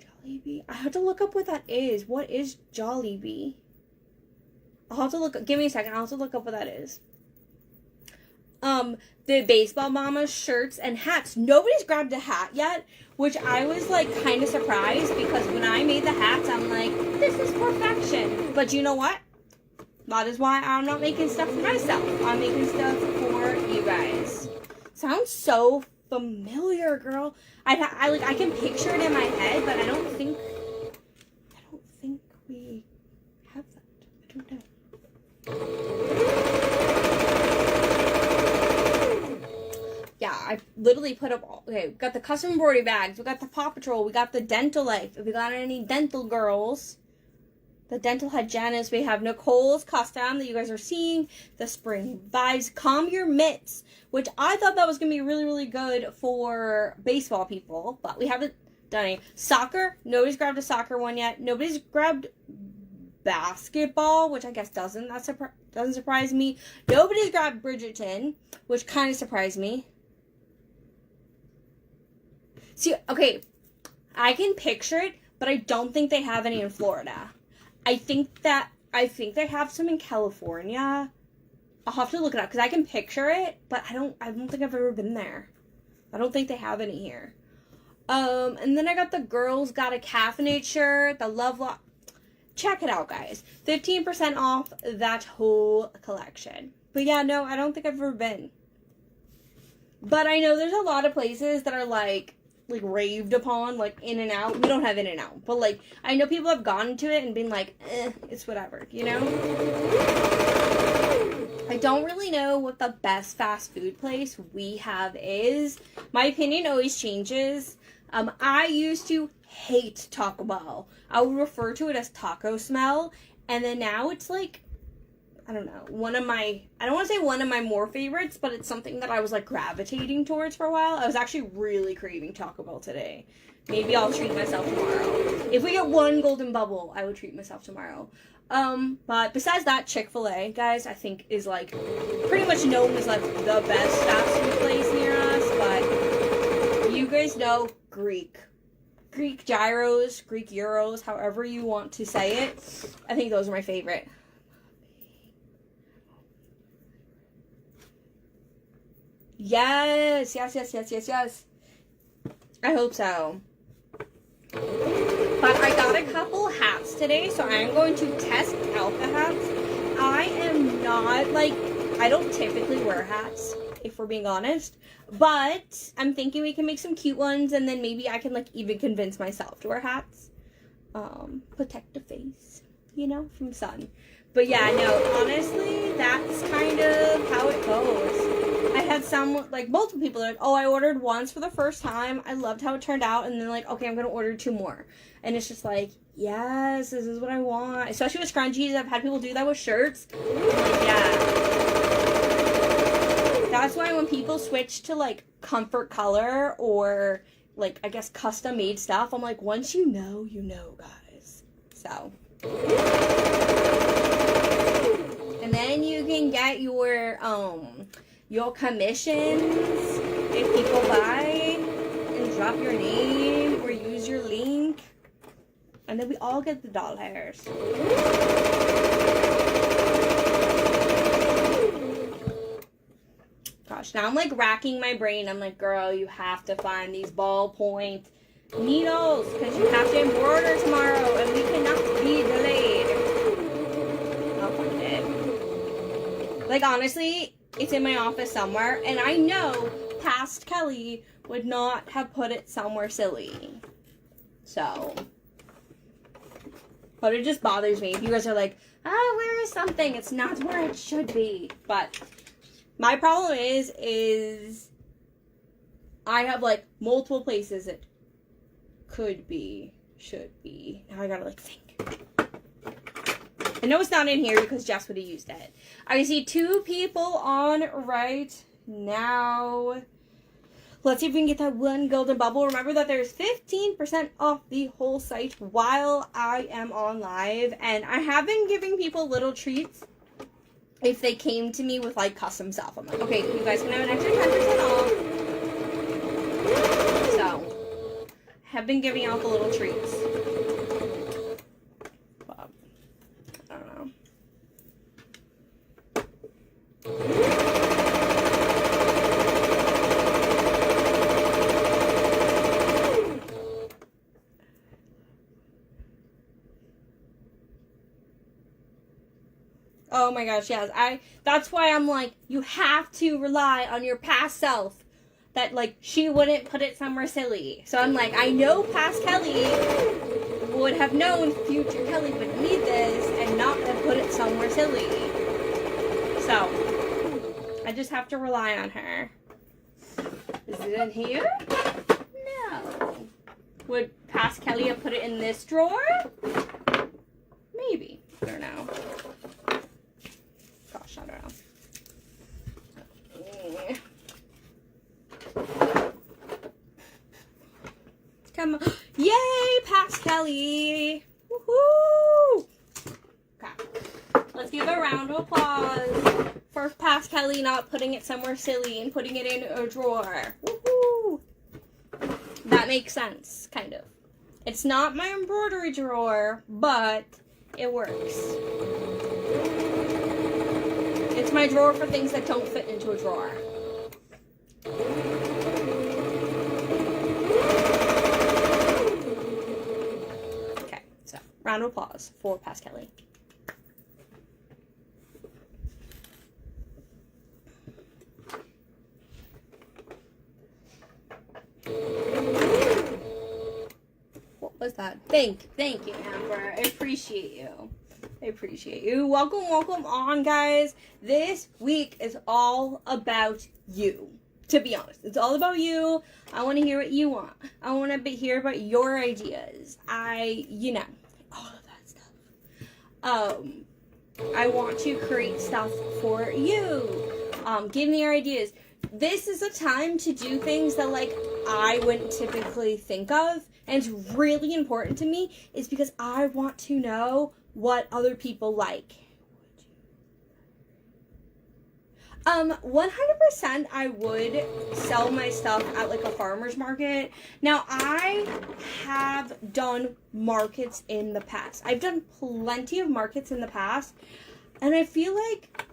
Jollibee? I have to look up what that is. What is Jollibee? I'll have to look. Give me a second. I'll have to look up what that is. The baseball mama shirts and hats. Nobody's grabbed a hat yet, which I was like kind of surprised because when I made the hats, I'm like, this is perfection. But you know what? That is why I'm not making stuff for myself. I'm making stuff for you guys. Sounds so familiar, girl. I can picture it in my head, but I don't think we have that. I don't know. Yeah, I literally put up, okay, we got the custom embroidery bags, we got the Paw Patrol, we got the Dental Life, if we got any dental girls, the Dental Head Janice, we have Nicole's custom that you guys are seeing, the Spring Vibes, Calm Your Mitts, which I thought that was going to be really, really good for baseball people, but we haven't done any. Soccer, nobody's grabbed a soccer one yet, nobody's grabbed basketball, which I guess doesn't surprise me. Nobody's grabbed Bridgerton, which kind of surprised me. See, okay, I can picture it, but I don't think they have any in Florida. I think they have some in California. I'll have to look it up because I can picture it, but I don't think I've ever been there. I don't think they have any here. And then I got the Girls Got a Caffeinate shirt, the Love Lock. Check it out, guys. 15% off that whole collection. But yeah, no, I don't think I've ever been. But I know there's a lot of places that are like raved upon, like In-N-Out. We don't have In-N-Out, but like I know people have gone to it and been like, it's whatever, you know? I don't really know what the best fast food place we have is. My opinion always changes. I used to hate Taco Bell. I would refer to it as taco smell, and then now it's like, I don't know, I don't want to say one of my more favorites, but it's something that I was like gravitating towards for a while. I was actually really craving Taco Bell today. Maybe I'll treat myself tomorrow. If we get one golden bubble, I would treat myself tomorrow. But besides that, Chick-fil-A, guys, I think is like pretty much known as like the best fast food place near us, but go Greek gyros, Greek euros, however you want to say it. I think those are my favorite. Yes. I hope so. But I got a couple hats today, so I'm going to test out the hats. I am not, like, I don't typically wear hats, if we're being honest. But I'm thinking we can make some cute ones, and then maybe I can, like, even convince myself to wear hats. Protect the face, you know, from sun. But yeah, no, honestly, that's kind of how it goes. I had some, like, multiple people like, oh, I ordered once for the first time. I loved how it turned out. And then, like, okay, I'm going to order 2 more. And it's just like, yes, this is what I want. Especially with scrunchies. I've had people do that with shirts. Yeah. That's why when people switch to, like, comfort color or, like, I guess custom-made stuff, I'm like, once you know, guys. So. And then you can get your commissions if people buy and drop your name or use your link, and then we all get the doll hairs. Gosh, now I'm like racking my brain. I'm like, girl, you have to find these ballpoint needles because you have to embroider tomorrow and we cannot be delayed. I'll find it. Like, honestly, it's in my office somewhere, and I know past Kelly would not have put it somewhere silly. So, but it just bothers me. If you guys are like, oh, where is something? It's not where it should be. But my problem is I have, like, multiple places it could be, should be. Now I gotta, like, think. I know it's not in here because Jess would have used it. I see 2 people on right now. Let's see if we can get that 1 golden bubble. Remember that there's 15% off the whole site while I am on live. And I have been giving people little treats if they came to me with, like, custom stuff. I'm like, okay, you guys can have an extra 10% off. So, have been giving out the little treats. Oh my gosh, yes. That's why I'm like, you have to rely on your past self. That, like, she wouldn't put it somewhere silly. So I'm like, I know past Kelly would have known future Kelly would need this and not have put it somewhere silly. So, I just have to rely on her. Is it in here? No. Would past Kelly have put it in this drawer? Maybe. I don't know. Gosh, I don't know. Come on. Yay, past Kelly. Woohoo! Okay. Let's give a round of applause for past Kelly not putting it somewhere silly and putting it in a drawer. Woohoo! That makes sense, kind of. It's not my embroidery drawer, but it works. It's my drawer for things that don't fit into a drawer. Okay, so round of applause for past Kelly. What was that? Thank you, Amber. I appreciate you. Welcome on, guys. This week is all about you. To be honest, it's all about you. I want to hear what you want. I want to hear about your ideas. All of that stuff. I want to create stuff for you. Give me your ideas. This is a time to do things that, like, I wouldn't typically think of. And it's really important to me is because I want to know what other people like. 100% I would sell my stuff at like a farmer's market. Now, I have done markets in the past. I've done plenty of markets in the past, and I feel like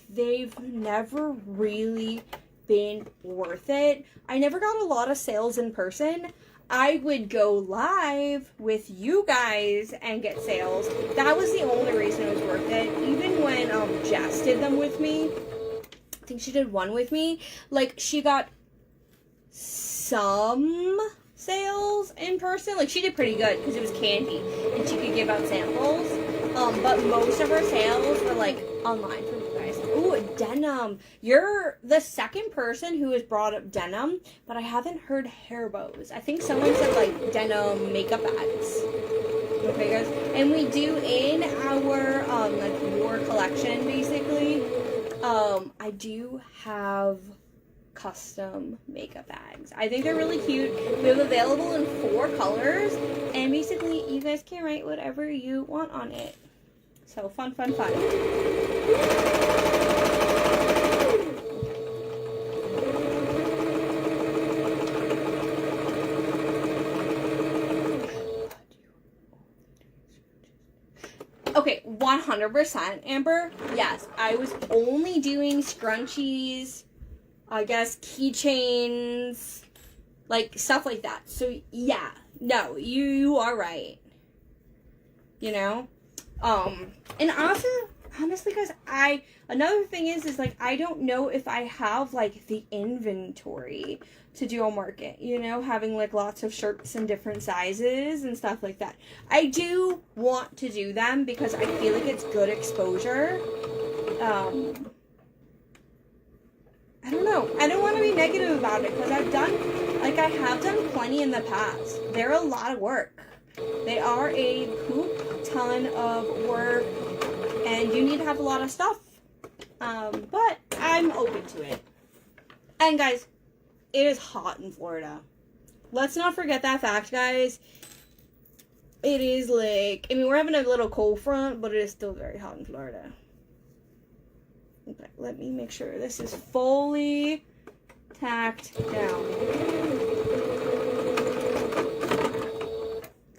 they've never really been worth it. I never got a lot of sales in person. I would go live with you guys and get sales. That was the only reason it was worth it. Even when Jess did them with me, I think she did one with me, like she got some sales in person. Like she did pretty good because it was candy and she could give out samples. But most of her sales were like online from you guys. Ooh, denim. You're the second person who has brought up denim, but I haven't heard hair bows. I think someone said like denim makeup bags. Okay, guys. And we do in our like your collection basically. I do have custom makeup bags. I think they're really cute. We have available in 4 colors, and basically you guys can write whatever you want on it. So fun. Okay, 100%, Amber. Yes, I was only doing scrunchies, I guess keychains, like stuff like that. So yeah, no, you are right. You know? And also, honestly guys, another thing is like, I don't know if I have like the inventory to do a market, you know, having like lots of shirts in different sizes and stuff like that. I do want to do them because I feel like it's good exposure. I don't know. I don't want to be negative about it because I have done plenty in the past. They're a lot of work. They are a poop ton of work, and you need to have a lot of stuff. But I'm open to it. And guys, it is hot in Florida. Let's not forget that fact, guys. It is like, I mean, we're having a little cold front, but it is still very hot in Florida. Okay, let me make sure this is fully tacked down.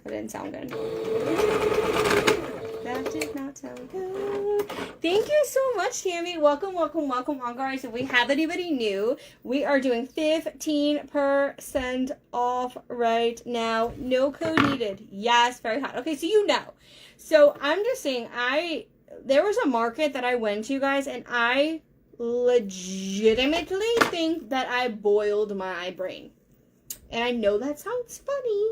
That didn't sound good. That did not sound good. Thank you so much, Tammy. Welcome on, guys. If we have anybody new, we are doing 15% off right now. No code needed. Yes, very hot. Okay, so you know. So I'm just saying, there was a market that I went to, guys, and I legitimately think that I boiled my brain. And I know that sounds funny,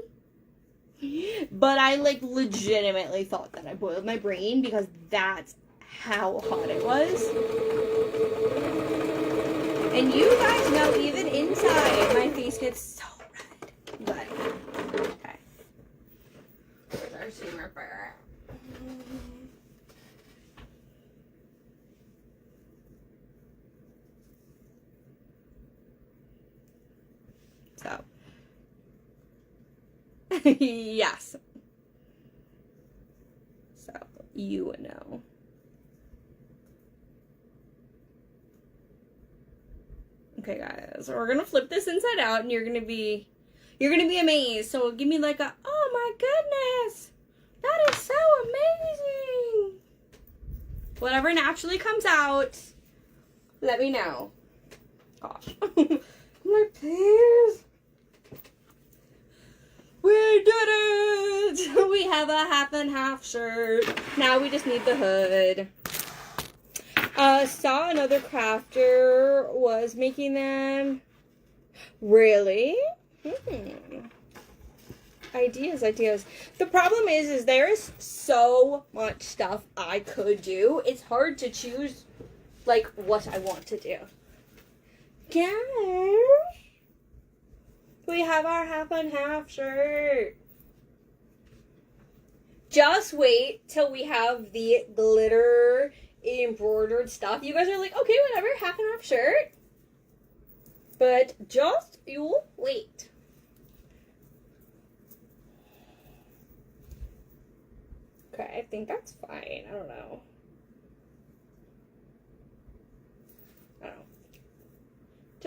but I like legitimately thought that I boiled my brain because that's how hot it was. And you guys know, even inside, my face gets so red. But, okay. Here's our seam ripper. So. Yes. So, you know. Okay, guys, we're gonna flip this inside out, and you're gonna be amazed. So give me like a, oh my goodness, that is so amazing. Whatever naturally comes out, let me know. Gosh, I'm like, please. We did it! We have a half and half shirt. Now we just need the hood. Saw another crafter was making them. Really? Ideas. The problem is there is so much stuff I could do. It's hard to choose, like, what I want to do. Guys, we have our half and half shirt. Just wait till we have the glitter embroidered stuff. You guys are like, okay, whatever, half and half shirt. But just you wait. Okay, I think that's fine. I don't know.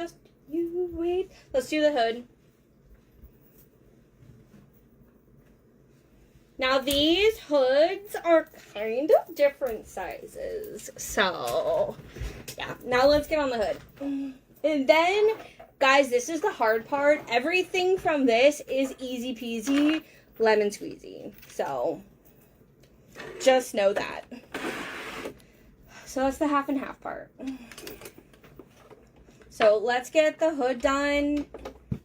Just you wait. Let's do the hood. Now these hoods are kind of different sizes. So, yeah. Now let's get on the hood. And then, guys, this is the hard part. Everything from this is easy peasy, lemon squeezy. So, just know that. So that's the half and half part. So let's get the hood done. I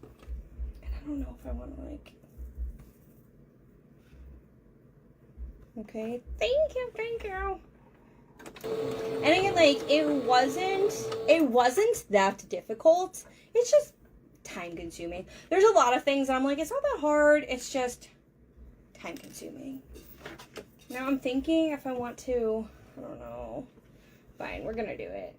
don't know if I want to like... Okay, thank you. And again, like, it wasn't that difficult. It's just time consuming. There's a lot of things I'm like, it's not that hard. It's just time consuming. Now I'm thinking if I want to, I don't know. Fine, we're gonna do it.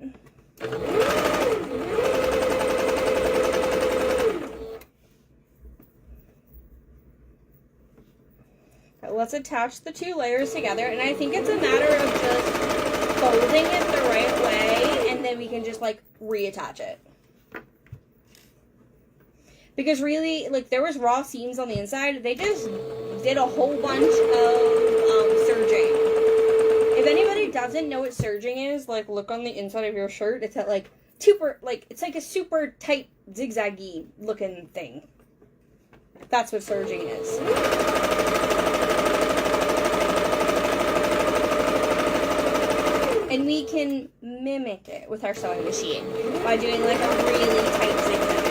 Let's attach the two layers together, and I think it's a matter of just folding it the right way, and then we can just like reattach it. Because really, like, there was raw seams on the inside. They just did a whole bunch of serging. If anybody doesn't know what serging is, like, look on the inside of your shirt. It's that like super, like, it's like a super tight zigzaggy looking thing. That's what serging is. And we can mimic it with our sewing machine by doing like a really tight zigzag.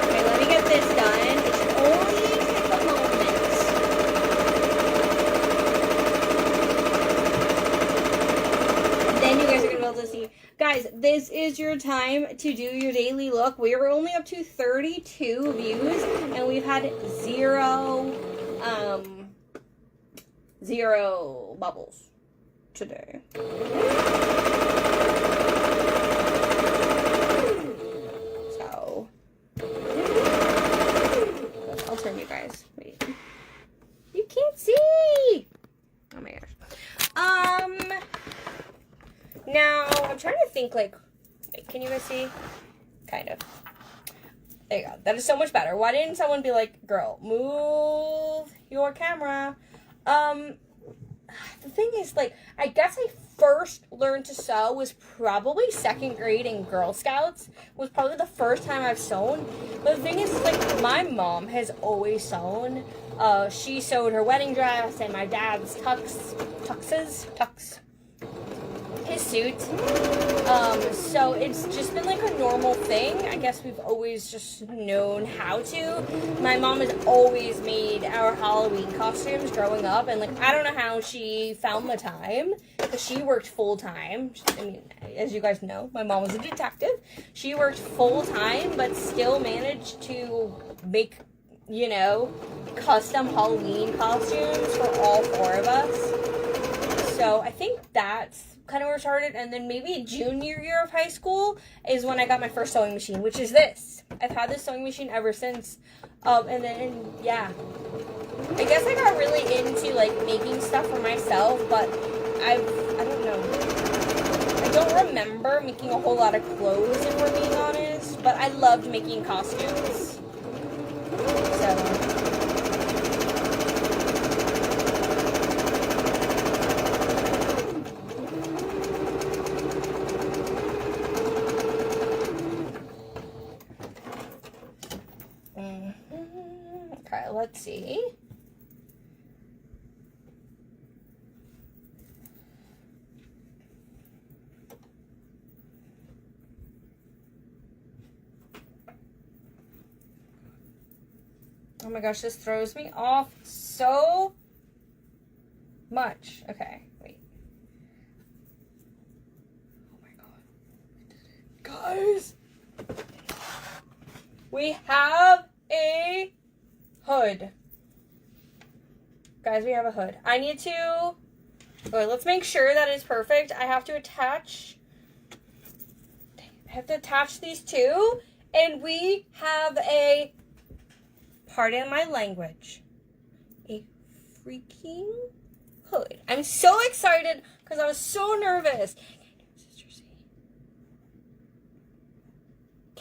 Okay, let me get this done. It should only take a moment. And then you guys are going to be able to see. Guys, this is your time to do your daily look. We are only up to 32 views, and we've had zero bubbles today. So, I'll turn you guys. Wait. You can't see! Oh my gosh. Now, I'm trying to think, like, wait, can you guys see? Kind of. There you go. That is so much better. Why didn't someone be like, girl, move your camera? The thing is, like, I guess I first learned to sew was probably 2nd grade in Girl Scouts. Was probably the first time I've sewn. But the thing is, like, my mom has always sewn. She sewed her wedding dress and my dad's tux, his suit. So it's just been like a normal thing. I guess we've always just known how to. My mom has always made our Halloween costumes growing up, and like, I don't know how she found the time, because she worked full-time. I mean, as you guys know, my mom was a detective. She worked full-time, but still managed to make, you know, custom Halloween costumes for all 4 of us. So I think that's kind of where it started. And then maybe junior year of high school is when I got my first sewing machine, which is this. I've had this sewing machine ever since. And then, yeah. I guess I got really into, like, making stuff for myself, but I don't know. I don't remember making a whole lot of clothes, if we're being honest, but I loved making costumes. So... Okay, let's see. Oh my gosh, this throws me off so much. Okay, wait. Oh my god. Guys! We have a hood. Guys, we have a hood. I need to... Okay, let's make sure that it's perfect. I have to attach... I have to attach these two. And we have a... Pardon my language. A freaking hood. I'm so excited because I was so nervous.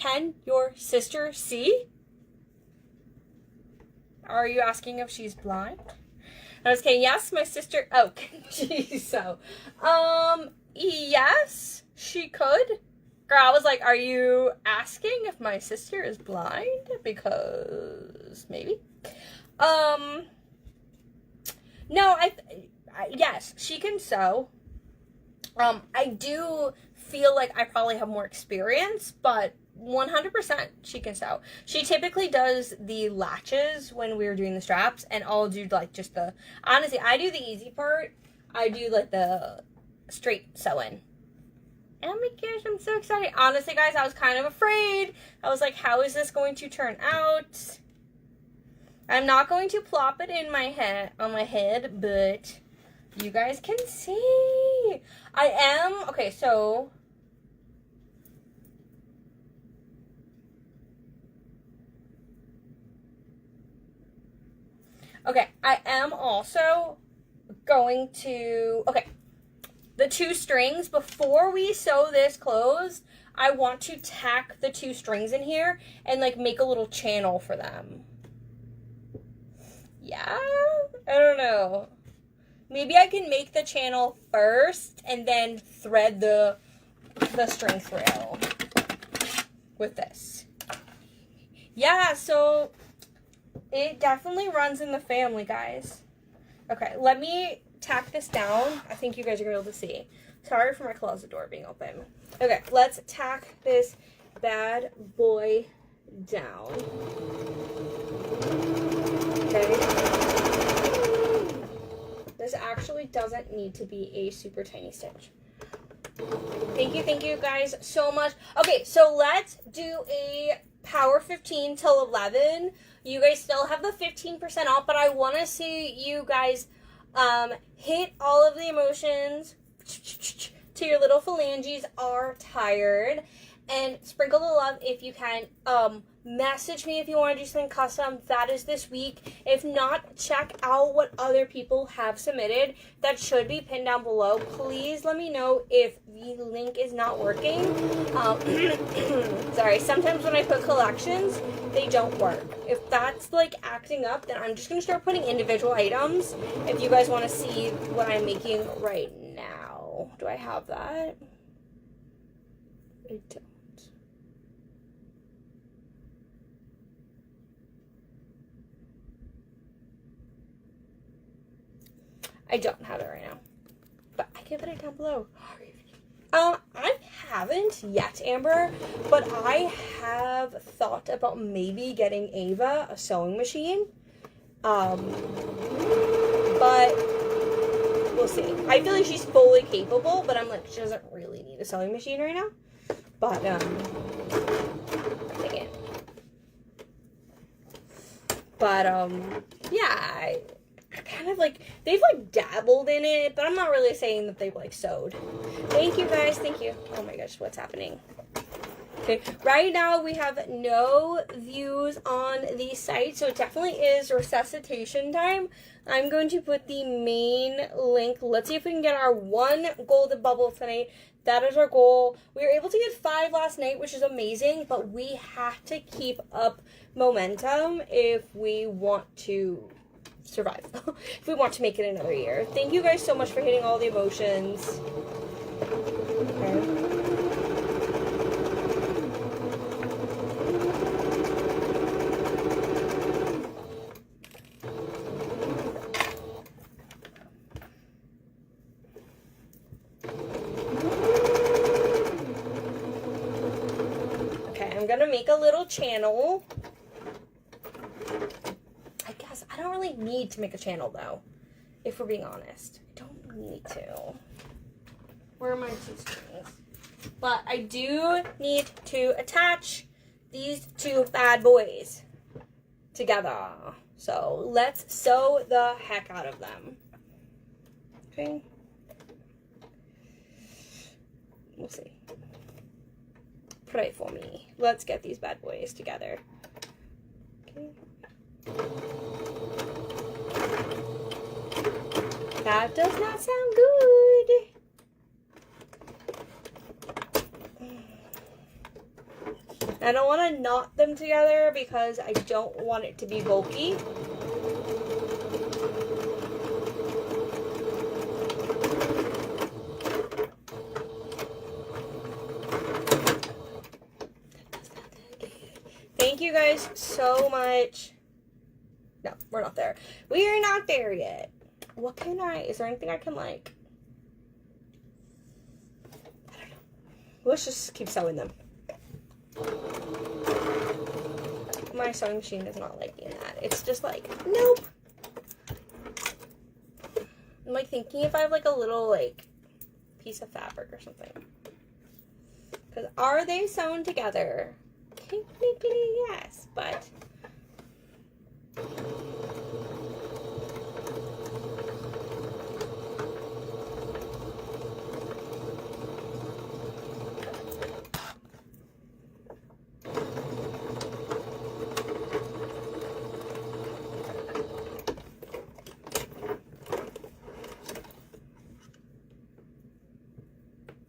can your sister see? Are you asking if she's blind? I was kidding. Yes, my sister. Oh, can she sew? Yes, she could. Girl, I was like, are you asking if my sister is blind? Because maybe. No, yes, she can sew. I do feel like I probably have more experience, but 100% she can sew. She typically does the latches when we were doing the straps, and I'll do like just the, honestly, I do the easy part. I do like the straight sewing. Oh my gosh, I'm so excited. Honestly, guys, I was kind of afraid. I was like, how is this going to turn out? I'm not going to plop it in my head, on my head, but you guys can see. I am, okay, so okay, I am also going to, okay, the 2 strings, before we sew this closed, I want to tack the 2 strings in here and like make a little channel for them. Yeah, I don't know. Maybe I can make the channel first and then thread the string through with this. Yeah, so it definitely runs in the family, guys. Okay, let me tack this down. I think you guys are going to be able to see. Sorry for my closet door being open. Okay, let's tack this bad boy down. Okay. This actually doesn't need to be a super tiny stitch. Thank you guys so much. Okay, so let's do a Power 15 till 11. You guys still have the 15% off, but I want to see you guys hit all of the emotions till your little phalanges are tired, and sprinkle the love if you can. Message me if you want to do something custom. That is this week. If not, check out what other people have submitted. That should be pinned down below. Please let me know if the link is not working. Sorry, sometimes when I put collections, they don't work. If that's like acting up, then I'm just going to start putting individual items if you guys want to see what I'm making right now. Do I have that? I don't. I don't have it right now, but I can put it down below. I haven't yet, Amber, but I have thought about maybe getting Ava a sewing machine. But we'll see. I feel like she's fully capable, but I'm like, she doesn't really need a sewing machine right now. But, dang it. But, yeah, I kind of like, they've like dabbled in it, but I'm not really saying that they've like sewed. Thank you guys, thank you. Oh my gosh, what's happening? Okay, right now we have no views on the site, so it definitely is resuscitation time. I'm going to put the main link. Let's see if we can get our 1 golden bubble tonight. That is our goal. We were able to get 5 last night, which is amazing, but we have to keep up momentum if we want to survive. If we want to make it another year. Thank you guys so much for hitting all the emotions. Okay. I'm gonna make a little channel. I guess I don't really need to make a channel though, if we're being honest. I don't need to. Where are my 2 strings? But I do need to attach these 2 bad boys together. So let's sew the heck out of them. Okay. We'll see. Pray for me. Let's get these bad boys together. Okay. That does not sound good. I don't want to knot them together because I don't want it to be bulky. Thank you guys so much. No, we're not there. We are not there yet. What can is there anything I can like? I don't know. Let's just keep sewing them. My sewing machine is not liking that. It's just like, nope. I'm like thinking if I have like a little like piece of fabric or something. Because are they sewn together? Technically, yes, but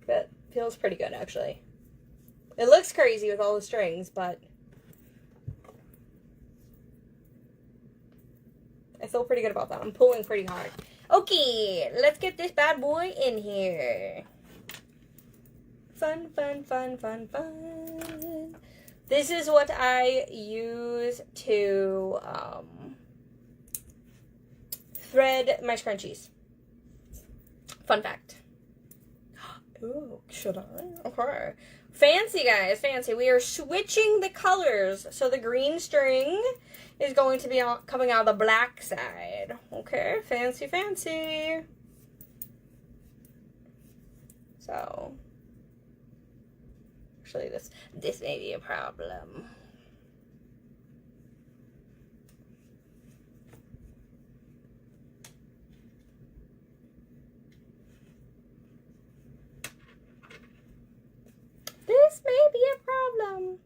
that feels pretty good actually. It looks crazy with all the strings, but I feel pretty good about that. I'm pulling pretty hard. Okay, let's get this bad boy in here. Fun, fun, fun, fun, fun. This is what I use to thread my scrunchies. Fun fact. Ooh, should I? Okay. Fancy, guys, fancy. We are switching the colors. So the green string is going to be coming out of the black side. Okay, fancy, fancy. So, actually, this may be a problem. This may be a problem.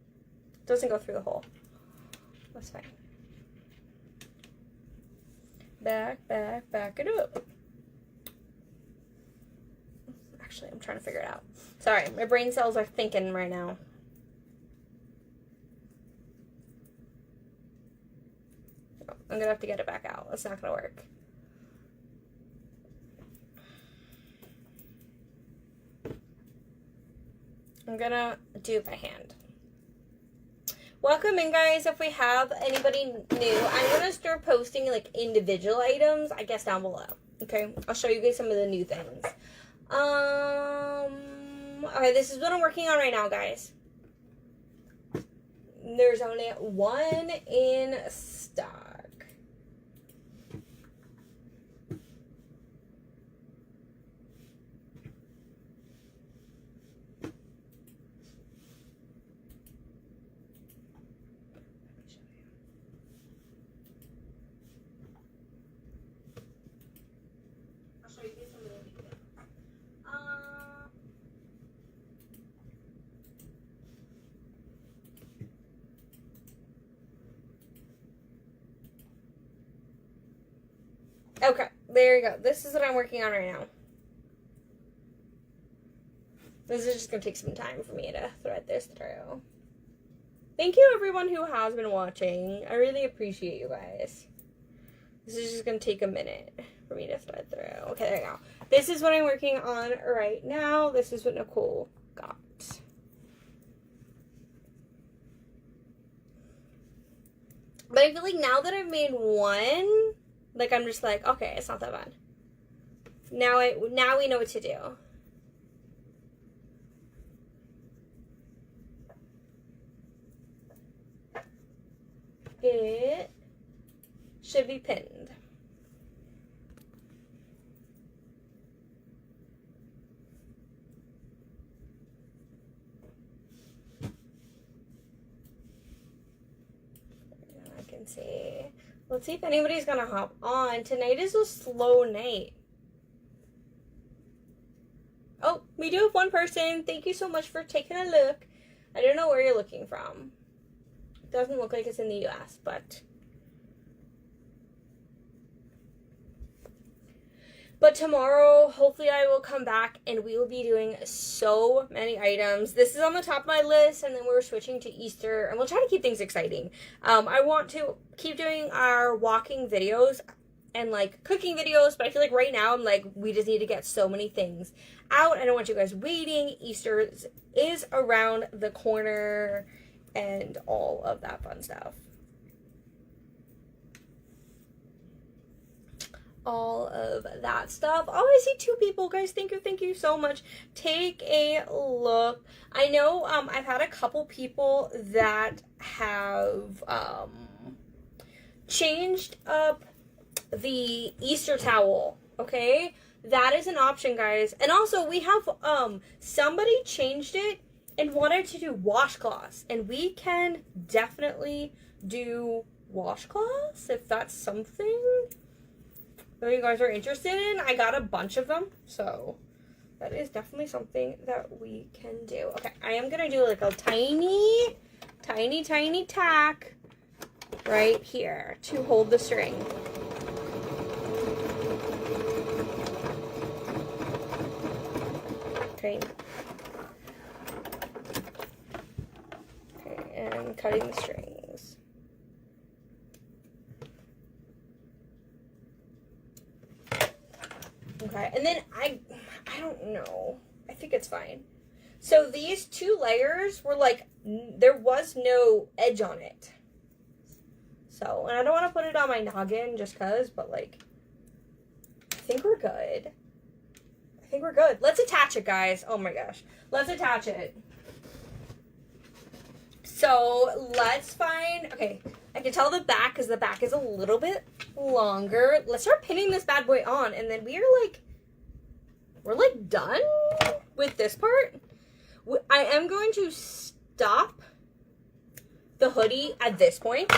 Doesn't go through the hole. That's fine. Back it up. Actually, I'm trying to figure it out. Sorry, my brain cells are thinking right now. I'm gonna have to get it back out. That's not gonna work. I'm gonna do it by hand. Welcome in, guys. If we have anybody new, I'm gonna start posting like individual items, I guess, down below. Okay, I'll show you guys some of the new things. Okay, this is what I'm working on right now, guys. There's only one in stock. Okay, there you go. This is what I'm working on right now. This is just going to take some time for me to thread this through. Thank you, everyone who has been watching. I really appreciate you guys. This is just going to take a minute for me to thread through. Okay, there you go. This is what I'm working on right now. This is what Nicole got. But I feel like now that I've made one, like, I'm just like, okay, it's not that bad. Now we know what to do. It should be pinned. I can see. Let's see if anybody's gonna hop on. Tonight is a slow night. Oh, we do have one person. Thank you so much for taking a look. I don't know where you're looking from. It doesn't look like it's in the US, but But tomorrow, hopefully I will come back and we will be doing so many items. This is on the top of my list, and then we're switching to Easter, and we'll try to keep things exciting. I want to keep doing our walking videos and like cooking videos, but I feel like right now I'm like, we just need to get so many things out. I don't want you guys waiting. Easter is around the corner and all of that fun stuff. All of that stuff. Oh, I see 2 people, guys. Thank you so much. Take a look. I know I've had a couple people that have changed up the Easter towel. Okay, that is an option, guys. And also we have somebody changed it and wanted to do washcloths, and we can definitely do washcloths if that's something that you guys are interested in. I got a bunch of them, so that is definitely something that we can do. Okay, I am gonna do like a tiny tack right here to hold the string. Okay. Okay, and cutting the strings. Okay, and then I don't know. I think it's fine. So these 2 layers were like, there was no edge on it. So, and I don't want to put it on my noggin just cause, but like, I think we're good. I think we're good. Let's attach it, guys. Oh my gosh. Let's attach it. So let's find, okay, I can tell the back because the back is a little bit longer. Let's start pinning this bad boy on, and then we're like done with this part. I am going to stop the hoodie at this point.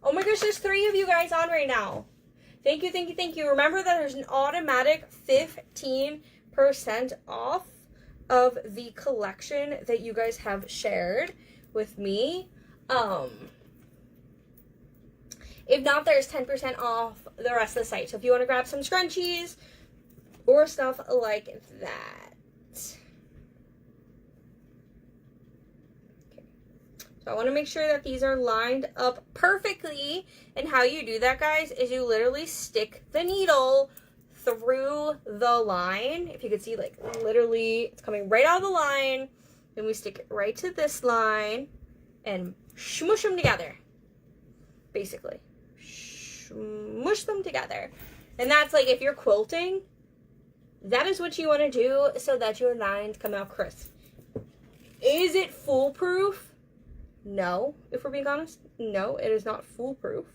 Oh my gosh, there's 3 of you guys on right now. Thank you. Remember that there's an automatic 15% off of the collection that you guys have shared with me. If not, there's 10% off the rest of the site. So if you want to grab some scrunchies or stuff like that. Okay. So I want to make sure that these are lined up perfectly. And how you do that, guys, is you literally stick the needle through the line. If you could see, like, literally it's coming right out of the line. Then we stick it right to this line and smush them together. Basically. Smush them together. And that's like, if you're quilting, that is what you want to do so that your lines come out crisp. Is it foolproof? No. If we're being honest, no, it is not foolproof.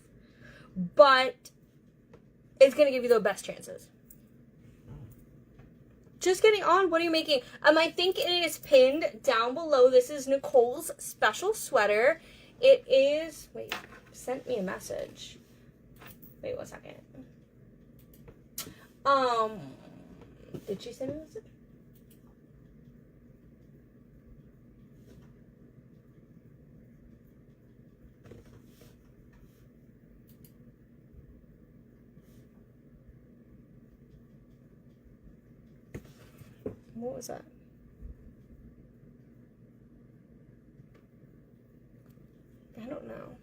But it's going to give you the best chances. Just getting on. What are you making? I think it is pinned down below. This is Nicole's special sweater. It is, wait, sent me a message. Wait 1 second. Did she send me a message? What was that? I don't know.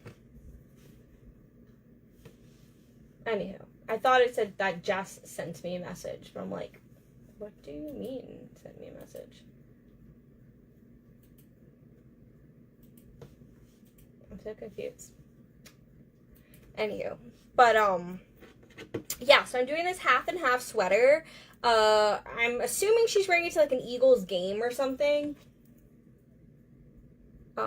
Anywho, I thought it said that Jess sent me a message, but I'm like, what do you mean sent me a message? I'm so confused. Anywho, but yeah, so I'm doing this half and half sweater. I'm assuming she's wearing it to like an Eagles game or something.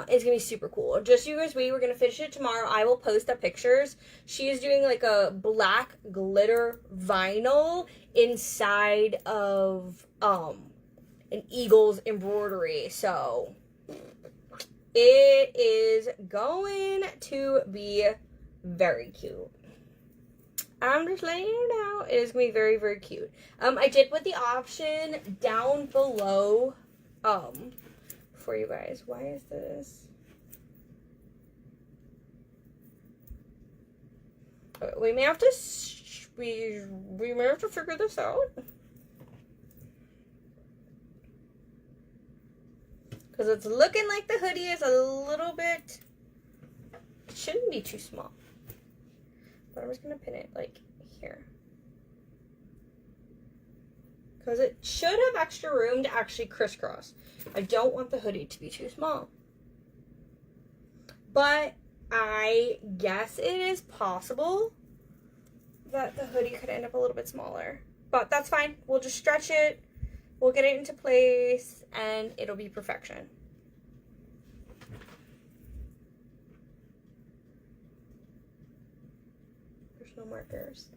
It's gonna be super cool. Just you guys wait, we're gonna finish it tomorrow. I will post the pictures. She is doing like a black glitter vinyl inside of an Eagles embroidery. So it is going to be very cute. I'm just letting you know, it is going to be very, very cute. I did put the option down below, for you guys. Why is this? Okay, we may have to we may have to figure this out. Because it's looking like the hoodie is a little bit, it shouldn't be too small. But I'm just going to pin it like here. Because it should have extra room to actually crisscross. I don't want the hoodie to be too small. But I guess it is possible that the hoodie could end up a little bit smaller. But that's fine. We'll just stretch it. We'll get it into place and it'll be perfection. There's no markers.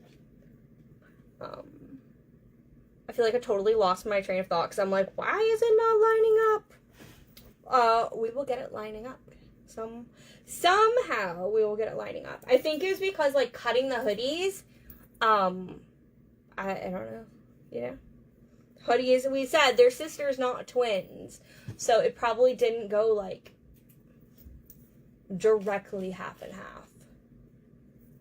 I feel like I totally lost my train of thought because I'm like, why is it not lining up? We will get it lining up. Somehow we will get it lining up. I think it was because like cutting the hoodies, I don't know, you know? Hoodies, we said, they're sisters, not twins. So it probably didn't go, like, directly half and half.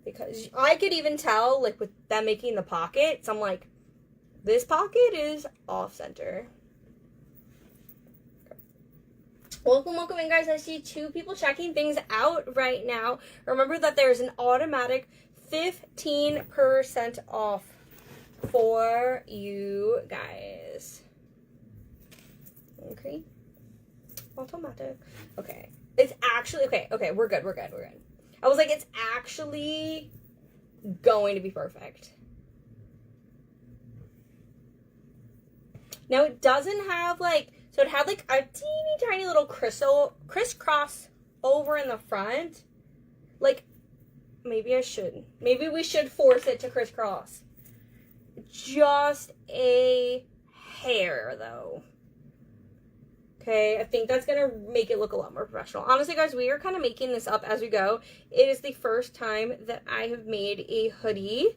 Because I could even tell, like, with them making the pockets, I'm like, this pocket is off-center. Okay. Welcome in, guys. I see 2 people checking things out right now. Remember that there's an automatic 15% off for you guys. Okay. Automatic. Okay. It's actually, okay, we're good. I was like, it's actually going to be perfect. Now, it doesn't have, like, so it had, like, a teeny tiny little crisscross over in the front. Like, maybe we should force it to crisscross. Just a hair, though. Okay, I think that's gonna make it look a lot more professional. Honestly, guys, we are kind of making this up as we go. It is the first time that I have made a hoodie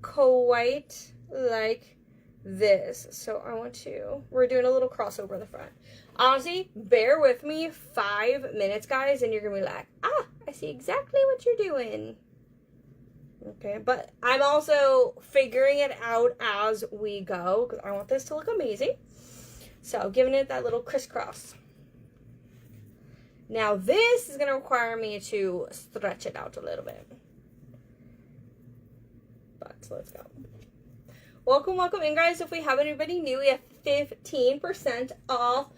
quite like this. So we're doing a little crossover in the front. Honestly, bear with me 5 minutes, guys, and you're gonna be like, I see exactly what you're doing. Okay, but I'm also figuring it out as we go because I want this to look amazing. So, giving it that little crisscross. Now, this is going to require me to stretch it out a little bit. But, let's go. Welcome in, guys. If we have anybody new, we have 15% off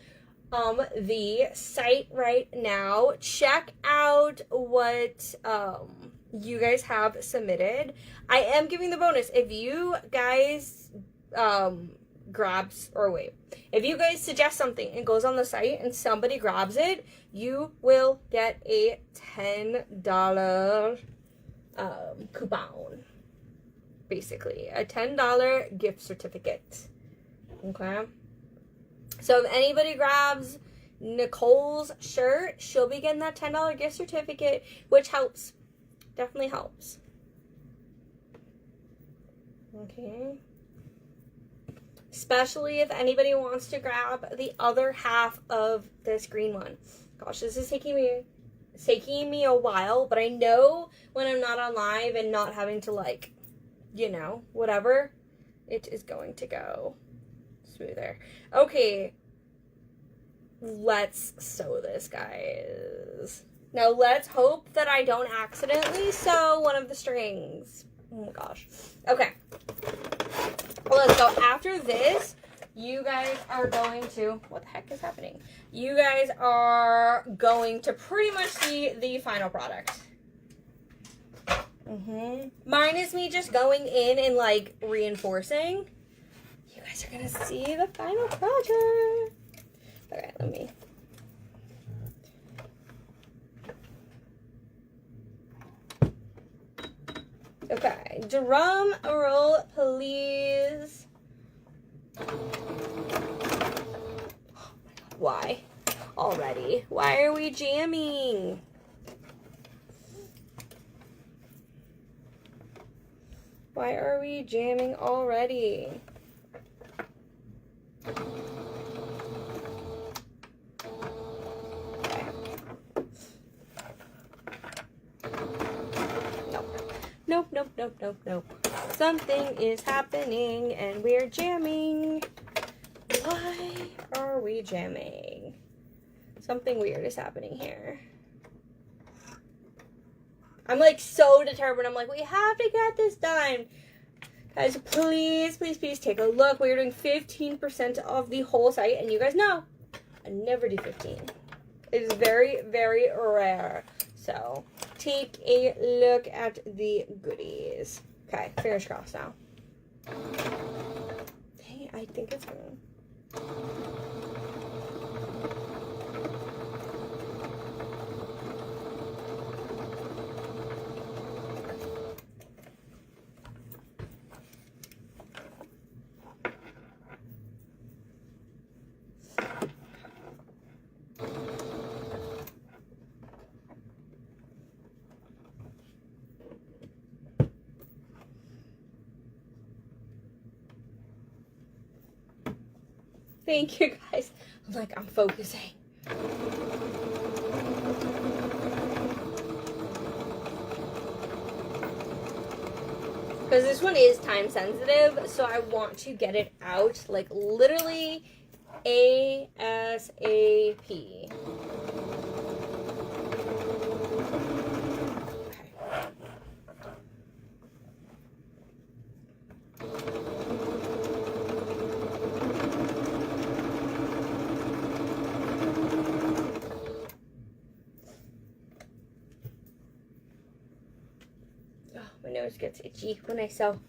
the site right now. Check out what you guys have submitted. I am giving the bonus. If you guys if you guys suggest something and goes on the site and somebody grabs it, you will get a $10 coupon. Basically, a $10 gift certificate. Okay? So if anybody grabs Nicole's shirt, she'll be getting that $10 gift certificate, which helps. Definitely helps. Okay. Especially if anybody wants to grab the other half of this green one. Gosh, this is taking me a while, but I know when I'm not on live and not having to, like, you know, whatever, it is going to go smoother. Okay. Let's sew this, guys. Now, let's hope that I don't accidentally sew one of the strings. Oh, my gosh. Okay. Well, let's go. After this, you guys are going to... What the heck is happening? You guys are going to pretty much see the final product. Minus me just going in and, like, reinforcing. You guys are going to see the final project. Okay, let me... Okay, drum roll, please. Why? Already? Why are we jamming? Why are we jamming already? Nope. Something is happening and we're jamming. Why are we jamming? Something weird is happening here. I'm like so determined. I'm like, we have to get this done. Guys, please, please, please take a look. We are doing 15% of the whole site. And you guys know, I never do 15. It is very, very rare. So, take a look at the goodies. Okay, fingers crossed now. Dang, I think it's going. Thank you guys. I'm like, I'm focusing. Because this one is time sensitive, so I want to get it out like literally ASAP. My nose gets itchy when I sew.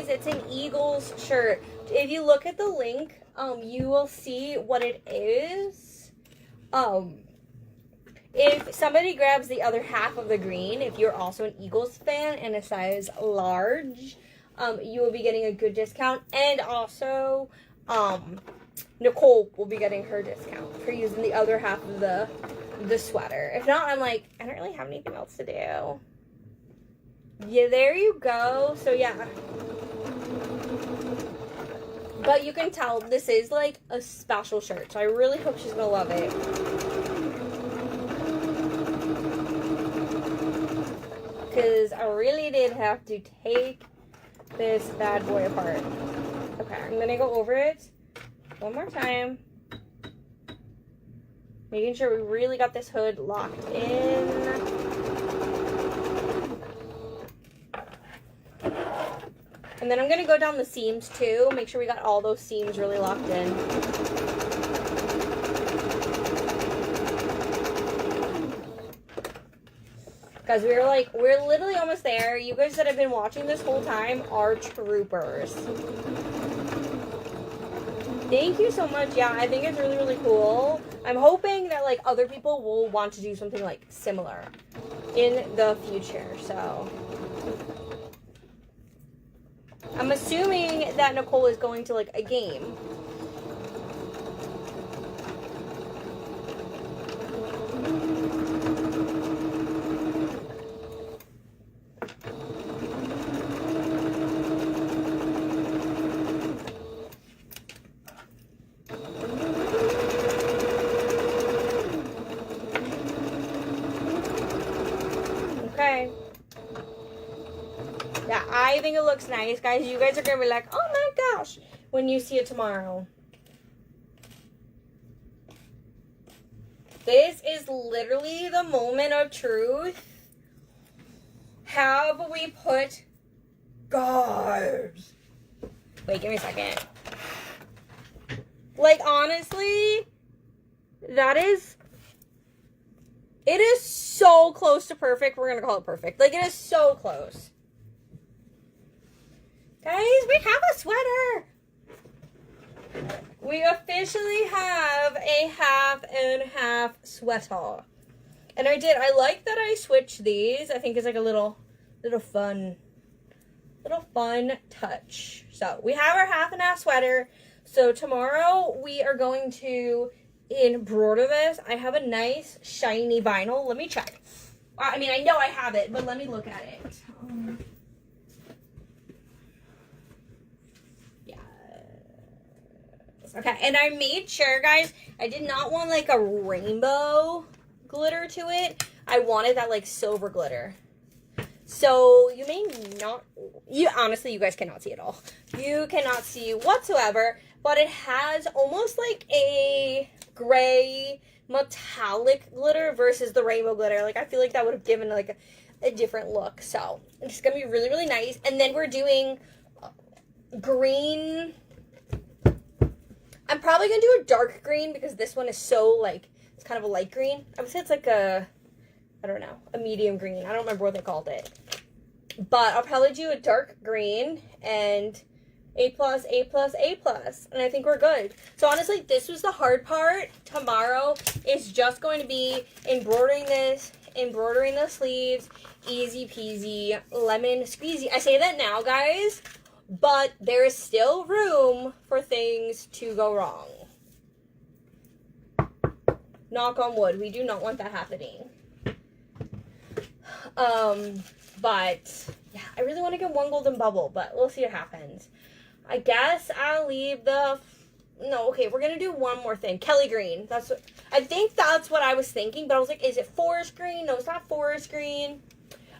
It's an Eagles shirt. If you look at the link, you will see what it is. If somebody grabs the other half of the green, if you're also an Eagles fan and a size large, you will be getting a good discount. And also, Nicole will be getting her discount for using the other half of the sweater. If not, I'm like, I don't really have anything else to do. Yeah, there you go. So, yeah. But you can tell this is, like, a special shirt. So, I really hope she's going to love it. Because I really did have to take this bad boy apart. Okay, I'm going to go over it one more time. Making sure we really got this hood locked in. And then I'm going to go down the seams too. Make sure we got all those seams really locked in. Guys, we're literally almost there. You guys that have been watching this whole time are troopers. Thank you so much. Yeah, I think it's really, really cool. I'm hoping that, like, other people will want to do something, like, similar in the future, so. I'm assuming that Nicole is going to, like, a game. Okay. Yeah, I think it looks nice, guys. You guys are going to be like, oh my gosh, when you see it tomorrow. This is literally the moment of truth. Have we put... Guys. Wait, give me a second. Like, honestly, that is... It is so close to perfect. We're going to call it perfect. Like, it is so close. Guys, we have a sweater. We officially have a half and half sweater. And I like that I switched these. I think it's like a little fun little fun touch. So we have our half and half sweater. So tomorrow we are going to embroider this. I have a nice shiny vinyl. Let me check. I mean, I know I have it, but let me look at it. Yes. Okay, and I made sure, guys, I did not want like a rainbow glitter to it. I wanted that like silver glitter. So you may not, honestly, you guys cannot see it all. You cannot see whatsoever, but it has almost like a gray metallic glitter versus the rainbow glitter. Like, I feel like that would have given like a different look. So it's just gonna be really, really nice. And then we're doing green. I'm probably gonna do a dark green because this one is so like, it's kind of a light green. I would say it's like a, I don't know, a medium green. I don't remember what they called it. But I'll probably do a dark green and A+, A+, A+. And I think we're good. So honestly, this was the hard part. Tomorrow is just going to be embroidering this, embroidering the sleeves. Easy peasy, lemon squeezy. I say that now, guys, but there is still room for things to go wrong. Knock on wood. We do not want that happening. But yeah, I really want to get one golden bubble, but we'll see what happens. I guess I'll leave the, no, okay, we're going to do one more thing. Kelly green. That's what, I think that's what I was thinking, but I was like, is it forest green? No, it's not forest green.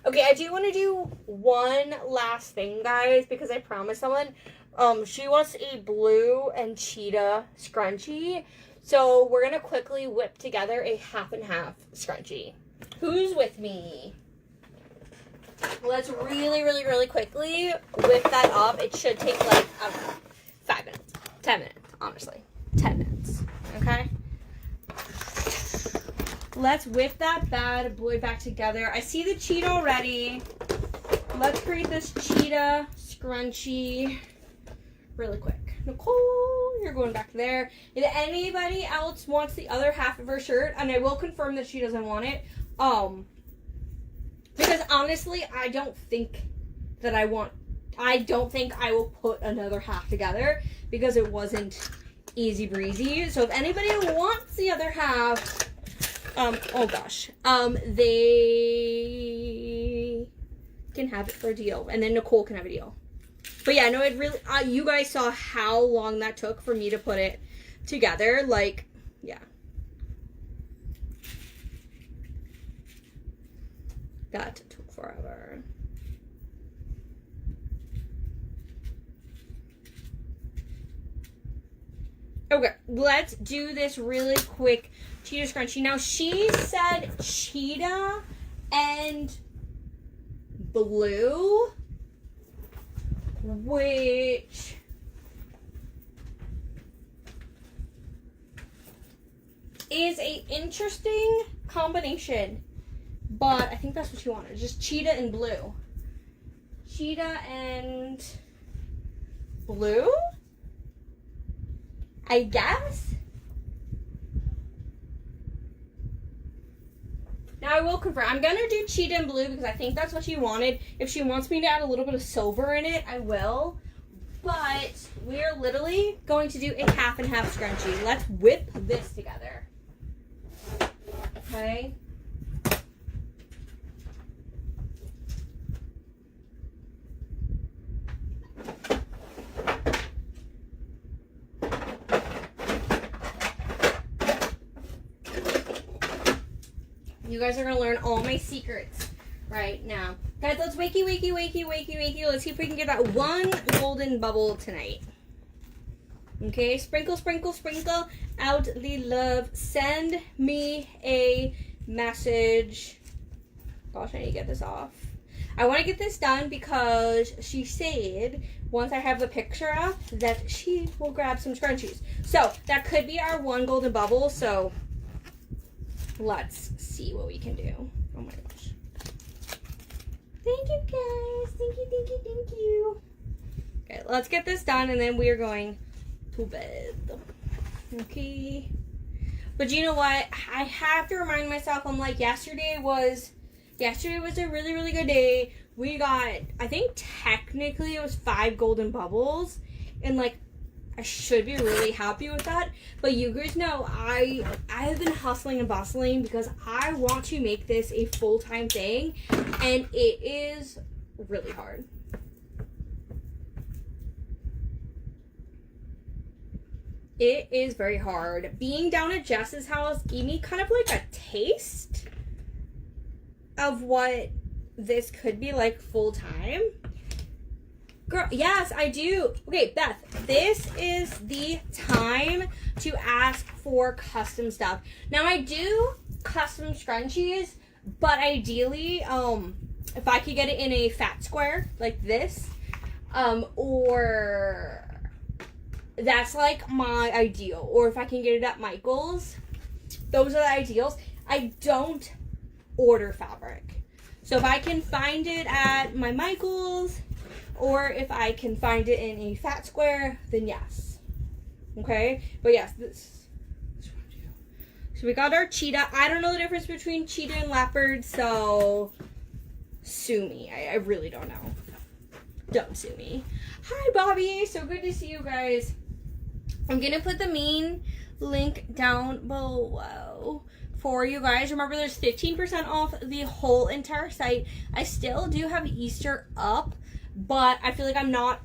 Okay, I do want to do one last thing, guys, because I promised someone, she wants a blue and cheetah scrunchie. So we're going to quickly whip together a half and half scrunchie. Who's with me? Let's really, really, really quickly whip that up. It should take like, I don't know, 5 minutes, 10 minutes, honestly. 10 minutes, okay? Let's whip that bad boy back together. I see the cheetah already. Let's create this cheetah scrunchie really quick. Nicole, you're going back there. If anybody else wants the other half of her shirt, and I will confirm that she doesn't want it, because honestly, I don't think I will put another half together because it wasn't easy breezy. So if anybody wants the other half, oh gosh, they can have it for a deal. And then Nicole can have a deal. But yeah, no, it really, you guys saw how long that took for me to put it together. Like, yeah. That took forever. Okay, let's do this really quick cheetah scrunchie. Now, she said cheetah and blue, which is an interesting combination. But I think that's what she wanted. Just cheetah and blue. Cheetah and blue? I guess? Now I will confirm. I'm going to do cheetah and blue because I think that's what she wanted. If she wants me to add a little bit of silver in it, I will. But we're literally going to do a half and half scrunchie. Let's whip this together. Okay? You guys are going to learn all my secrets right now. Guys, let's wakey. Let's see if we can get that one golden bubble tonight. Okay, sprinkle out the love. Send me a message. Gosh, I need to get this off. I want to get this done because she said once I have the picture up that she will grab some scrunchies. So that could be our one golden bubble. So let's see what we can do. Oh my gosh. Thank you guys. Thank you. Okay, let's get this done and then we are going to bed. Okay. But you know what? I have to remind myself, I'm like, yesterday was Yesterday was a really, really good day. We got, I think technically it was 5 golden bubbles. And like, I should be really happy with that. But you guys know, I have been hustling and bustling because I want to make this a full-time thing. And it is really hard. It is very hard. Being down at Jess's house gave me kind of like a taste of what this could be like full-time. Girl, yes, I do. Okay, Beth, this is the time to ask for custom stuff. Now, I do custom scrunchies, but ideally, if I could get it in a fat square like this, or that's like my ideal. Or if I can get it at Michael's, those are the ideals. I don't order fabric. So if I can find it at my Michael's, or if I can find it in a fat square, then yes. Okay? But yes, this is what I do. So we got our cheetah. I don't know the difference between cheetah and leopard, so sue me. I really don't know. Don't sue me. Hi, Bobby. So good to see you guys. I'm going to put the main link down below for you guys. Remember, there's 15% off the whole entire site. I still do have Easter up, but I feel like I'm not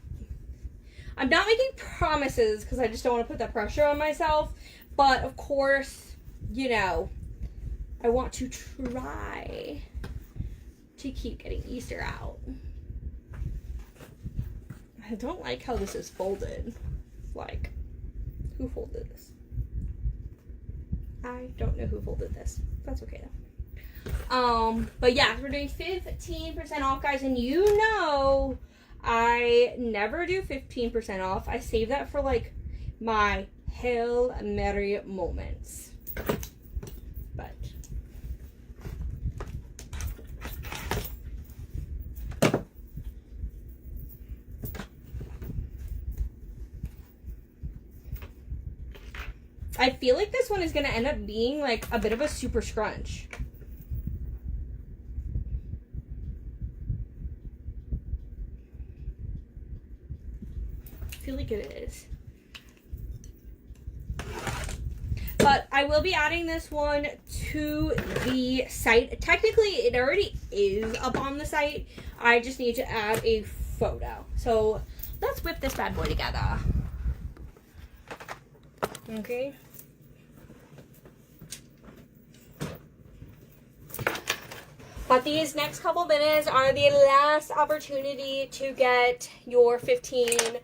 making promises because I just don't want to put that pressure on myself. But of course, you know, I want to try to keep getting Easter out. I don't like how this is folded. Like, who folded this? I don't know who folded this. That's okay though. But yeah, we're doing 15% off, guys, and you know I never do 15% off. I save that for like my Hail Mary moments. But I feel like this one is going to end up being like a bit of a super scrunch. I feel like it is. But I will be adding this one to the site. Technically, it already is up on the site. I just need to add a photo. So let's whip this bad boy together. Okay. But these next couple minutes are the last opportunity to get your 15%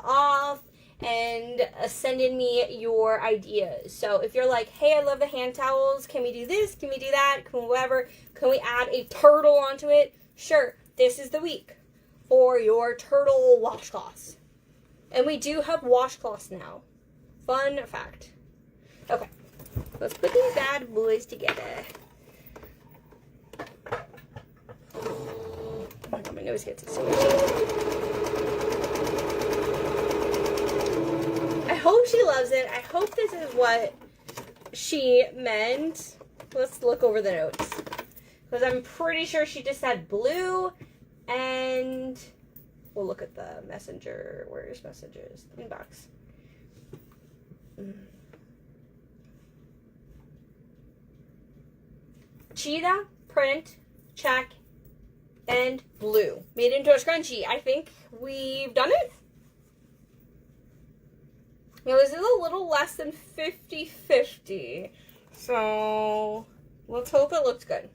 off and send in me your ideas. So if you're like, hey, I love the hand towels. Can we do this? Can we do that? Can we whatever? Can we add a turtle onto it? Sure. This is the week for your turtle washcloths. And we do have washcloths now. Fun fact. Okay. Let's put these bad boys together. Oh my god, my nose gets it so much. I hope she loves it. I hope this is what she meant. Let's look over the notes. Because I'm pretty sure she just said blue. And we'll look at the messenger. Where's messages? Inbox. Cheetah, print, check, and blue. Made into a scrunchie. I think we've done it. Now, this is a little less than 50-50. So, let's hope it looks good.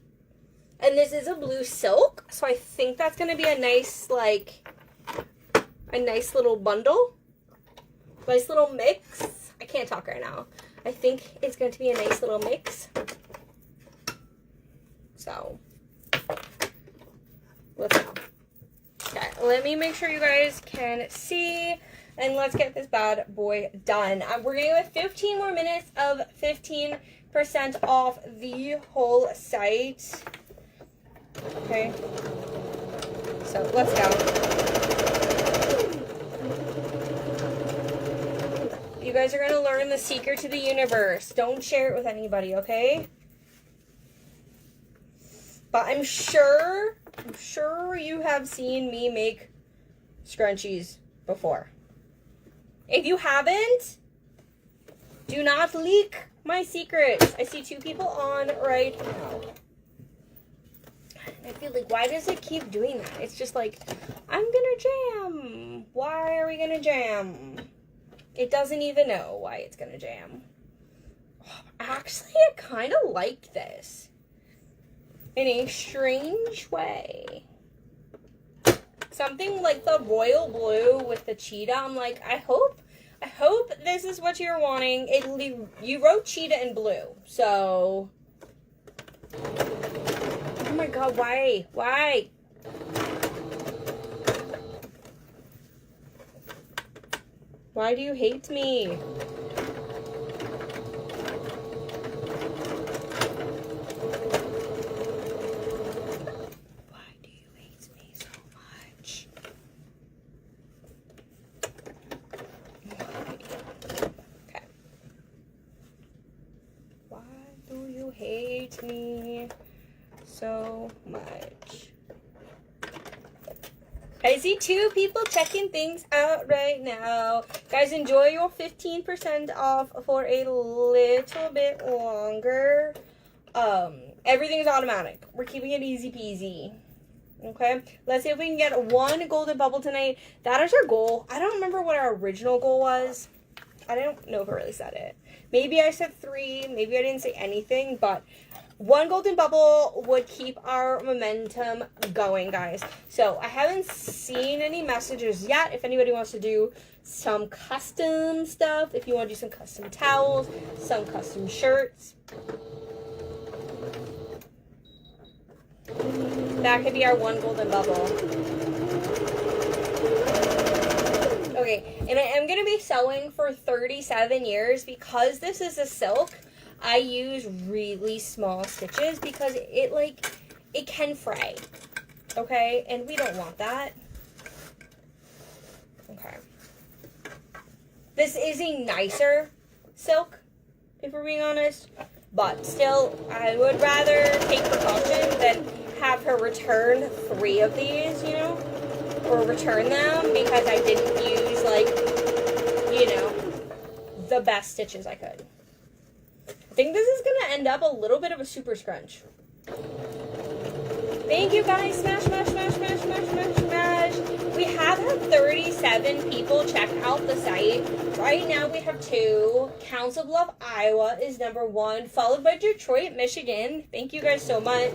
And this is a blue silk. So, I think that's going to be a nice, like, a nice little bundle. Nice little mix. I can't talk right now. I think it's going to be a nice little mix. So, let's go. Okay, let me make sure you guys can see. And let's get this bad boy done. We're going to go with 15 more minutes of 15% off the whole site. Okay. So, let's go. You guys are going to learn the secret to the universe. Don't share it with anybody, okay? But I'm sure you have seen me make scrunchies before. If you haven't, do not leak my secrets. I see 2 people on right now. I feel like, why does it keep doing that? It's just like, I'm gonna jam. Why are we gonna jam? It doesn't even know why it's gonna jam. Actually, I kind of like this in a strange way. Something like the royal blue with the cheetah. I'm like, I hope this is what you're wanting. You wrote cheetah in blue, so. Oh my god, why? Why? Why do you hate me? Why do you hate me so much? Okay. Why do you hate me so much? I see 2 people checking things out right now. Guys, enjoy your 15% off for a little bit longer. Everything's automatic. We're keeping it easy peasy. Okay? Let's see if we can get 1 golden bubble tonight. That is our goal. I don't remember what our original goal was. I don't know if I really said it. Maybe I said 3. Maybe I didn't say anything, but 1 golden bubble would keep our momentum going, guys. So I haven't seen any messages yet. If anybody wants to do some custom stuff, if you want to do some custom towels, some custom shirts, that could be our 1 golden bubble. Okay, and I am going to be sewing for 37 years because this is a silk. I use really small stitches because it can fray, okay? And we don't want that. Okay. This is a nicer silk, if we're being honest, but still, I would rather take precaution than have her return 3 of these, you know, or return them because I didn't use, like, you know, the best stitches I could. I think this is going to end up a little bit of a super scrunch. Thank you guys. Smash, smash, smash, smash, smash, smash, smash. We have had 37 people check out the site. Right now we have 2. Council Bluff, Iowa is number 1, followed by Detroit, Michigan. Thank you guys so much.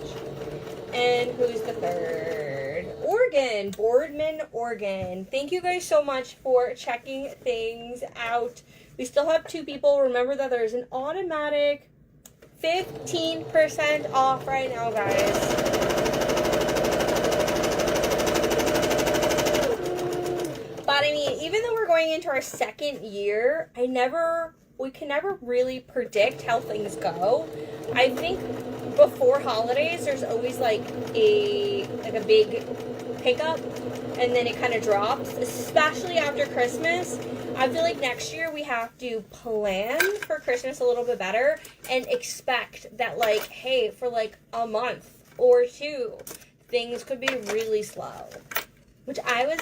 And who's the 3rd? Oregon. Boardman, Oregon. Thank you guys so much for checking things out. We still have 2 people. Remember that there's an automatic 15% off right now, guys. But I mean, even though we're going into our 2nd year, we can never really predict how things go. I think before holidays, there's always like a big pickup, and then it kind of drops, especially after Christmas. I feel like next year we have to plan for Christmas a little bit better and expect that, like, hey, for like a month or 2, things could be really slow, which I was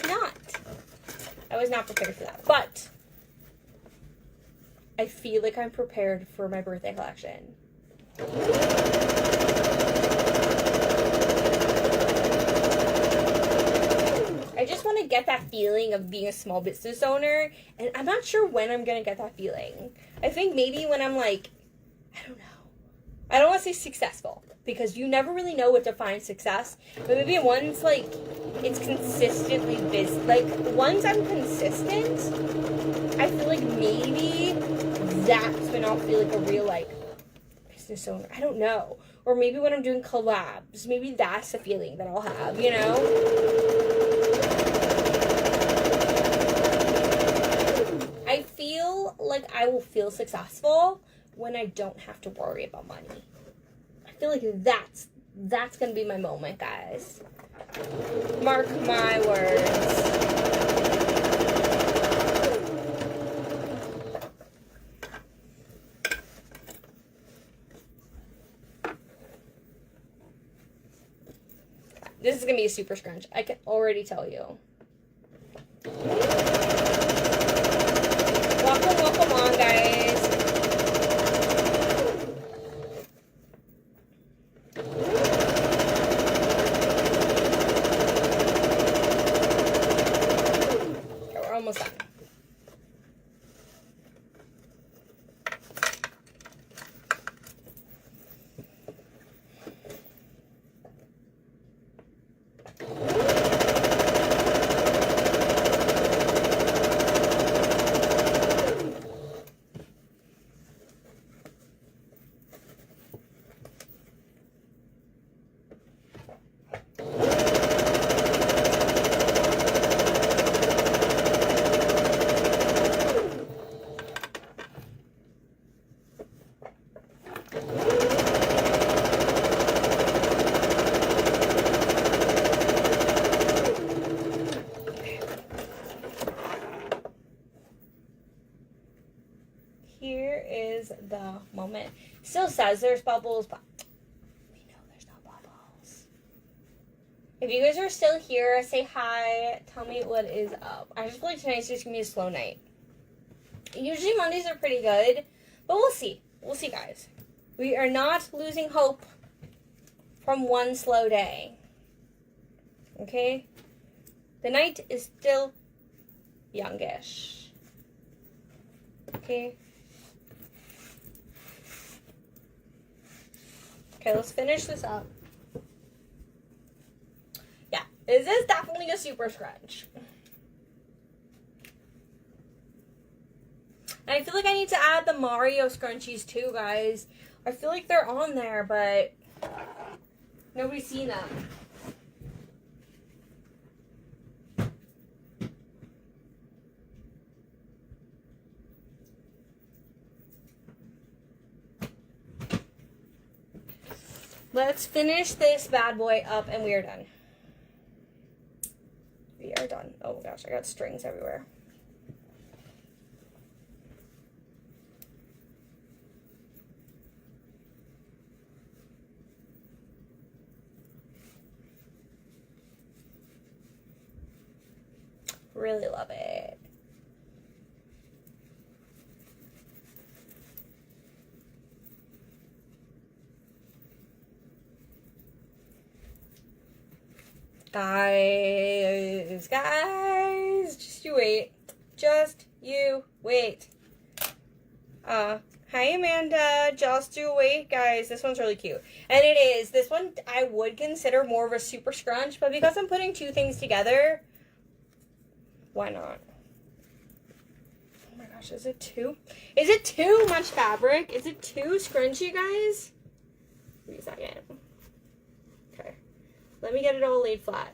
not prepared for that. But I feel like I'm prepared for my birthday collection. I just want to get that feeling of being a small business owner, and I'm not sure when I'm going to get that feeling. I think maybe when I'm like, I don't know. I don't want to say successful, because you never really know what defines success, but maybe once, like, it's consistently busy. Like, once I'm consistent, I feel like maybe that's when I'll feel like a real, like, business owner. I don't know. Or maybe when I'm doing collabs, maybe that's the feeling that I'll have, you know? I feel like I will feel successful when I don't have to worry about money. I feel like that's going to be my moment, guys. Mark my words. This is going to be a super scrunch. I can already tell you. Welcome on, guys. Okay, we're almost done. Here is the moment. Still says there's bubbles, but we know there's no bubbles. If you guys are still here, say hi. Tell me what is up. I just feel like tonight's just going to be a slow night. Usually Mondays are pretty good, but we'll see. We'll see, guys. We are not losing hope from one slow day. Okay? The night is still youngish. Okay? Okay, let's finish this up. Yeah, this is definitely a super scrunch. And I feel like I need to add the Mario scrunchies too, guys. I feel like they're on there, but nobody's seen them. Let's finish this bad boy up and we are done. We are done. Oh my gosh, I got strings everywhere. Really love it. Guys, just you wait. Just you wait. Hi Amanda, just you wait, guys. This one's really cute. And it is. This one I would consider more of a super scrunch, but because I'm putting two things together, why not? Oh my gosh, is it too much fabric? Is it too scrunchy, guys? Wait a second. Okay. Let me get it all laid flat.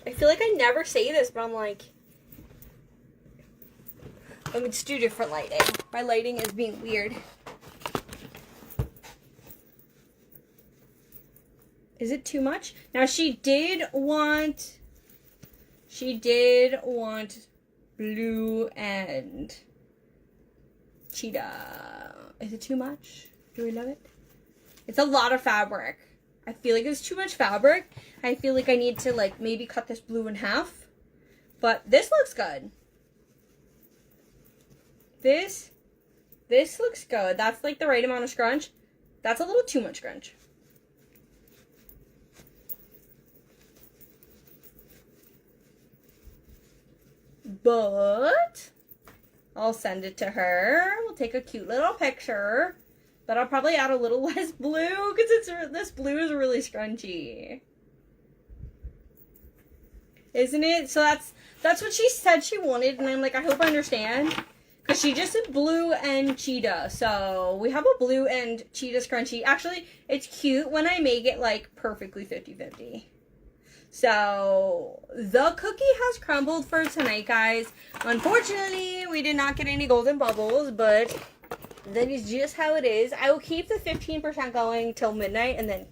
I feel like I never say this, but I'm like, let me just do different lighting. My lighting is being weird. Is it too much? Now she did want blue and cheetah. Is it too much? Do we love it? It's a lot of fabric. I feel like it's too much fabric. I feel like I need to like maybe cut this blue in half. But this looks good. This looks good. That's like the right amount of scrunch. That's a little too much scrunch. But I'll send it to her. We'll take a cute little picture. But I'll probably add a little less blue because this blue is really scrunchy. Isn't it? So that's what she said she wanted, and I'm like, I hope I understand. Because she just said blue and cheetah. So we have a blue and cheetah scrunchie. Actually, it's cute when I make it like perfectly 50-50. So the cookie has crumbled for tonight, guys. Unfortunately, we did not get any golden bubbles, but that is just how it is. I will keep the 15% going till midnight, and then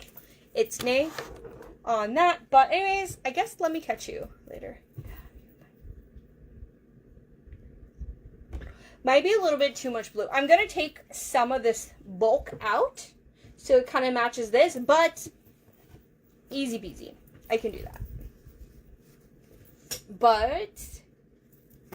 It's nay on that. But anyways, I guess let me catch you later. Might be a little bit too much blue. I'm going to take some of this bulk out so it kind of matches this, but easy peasy. I can do that. But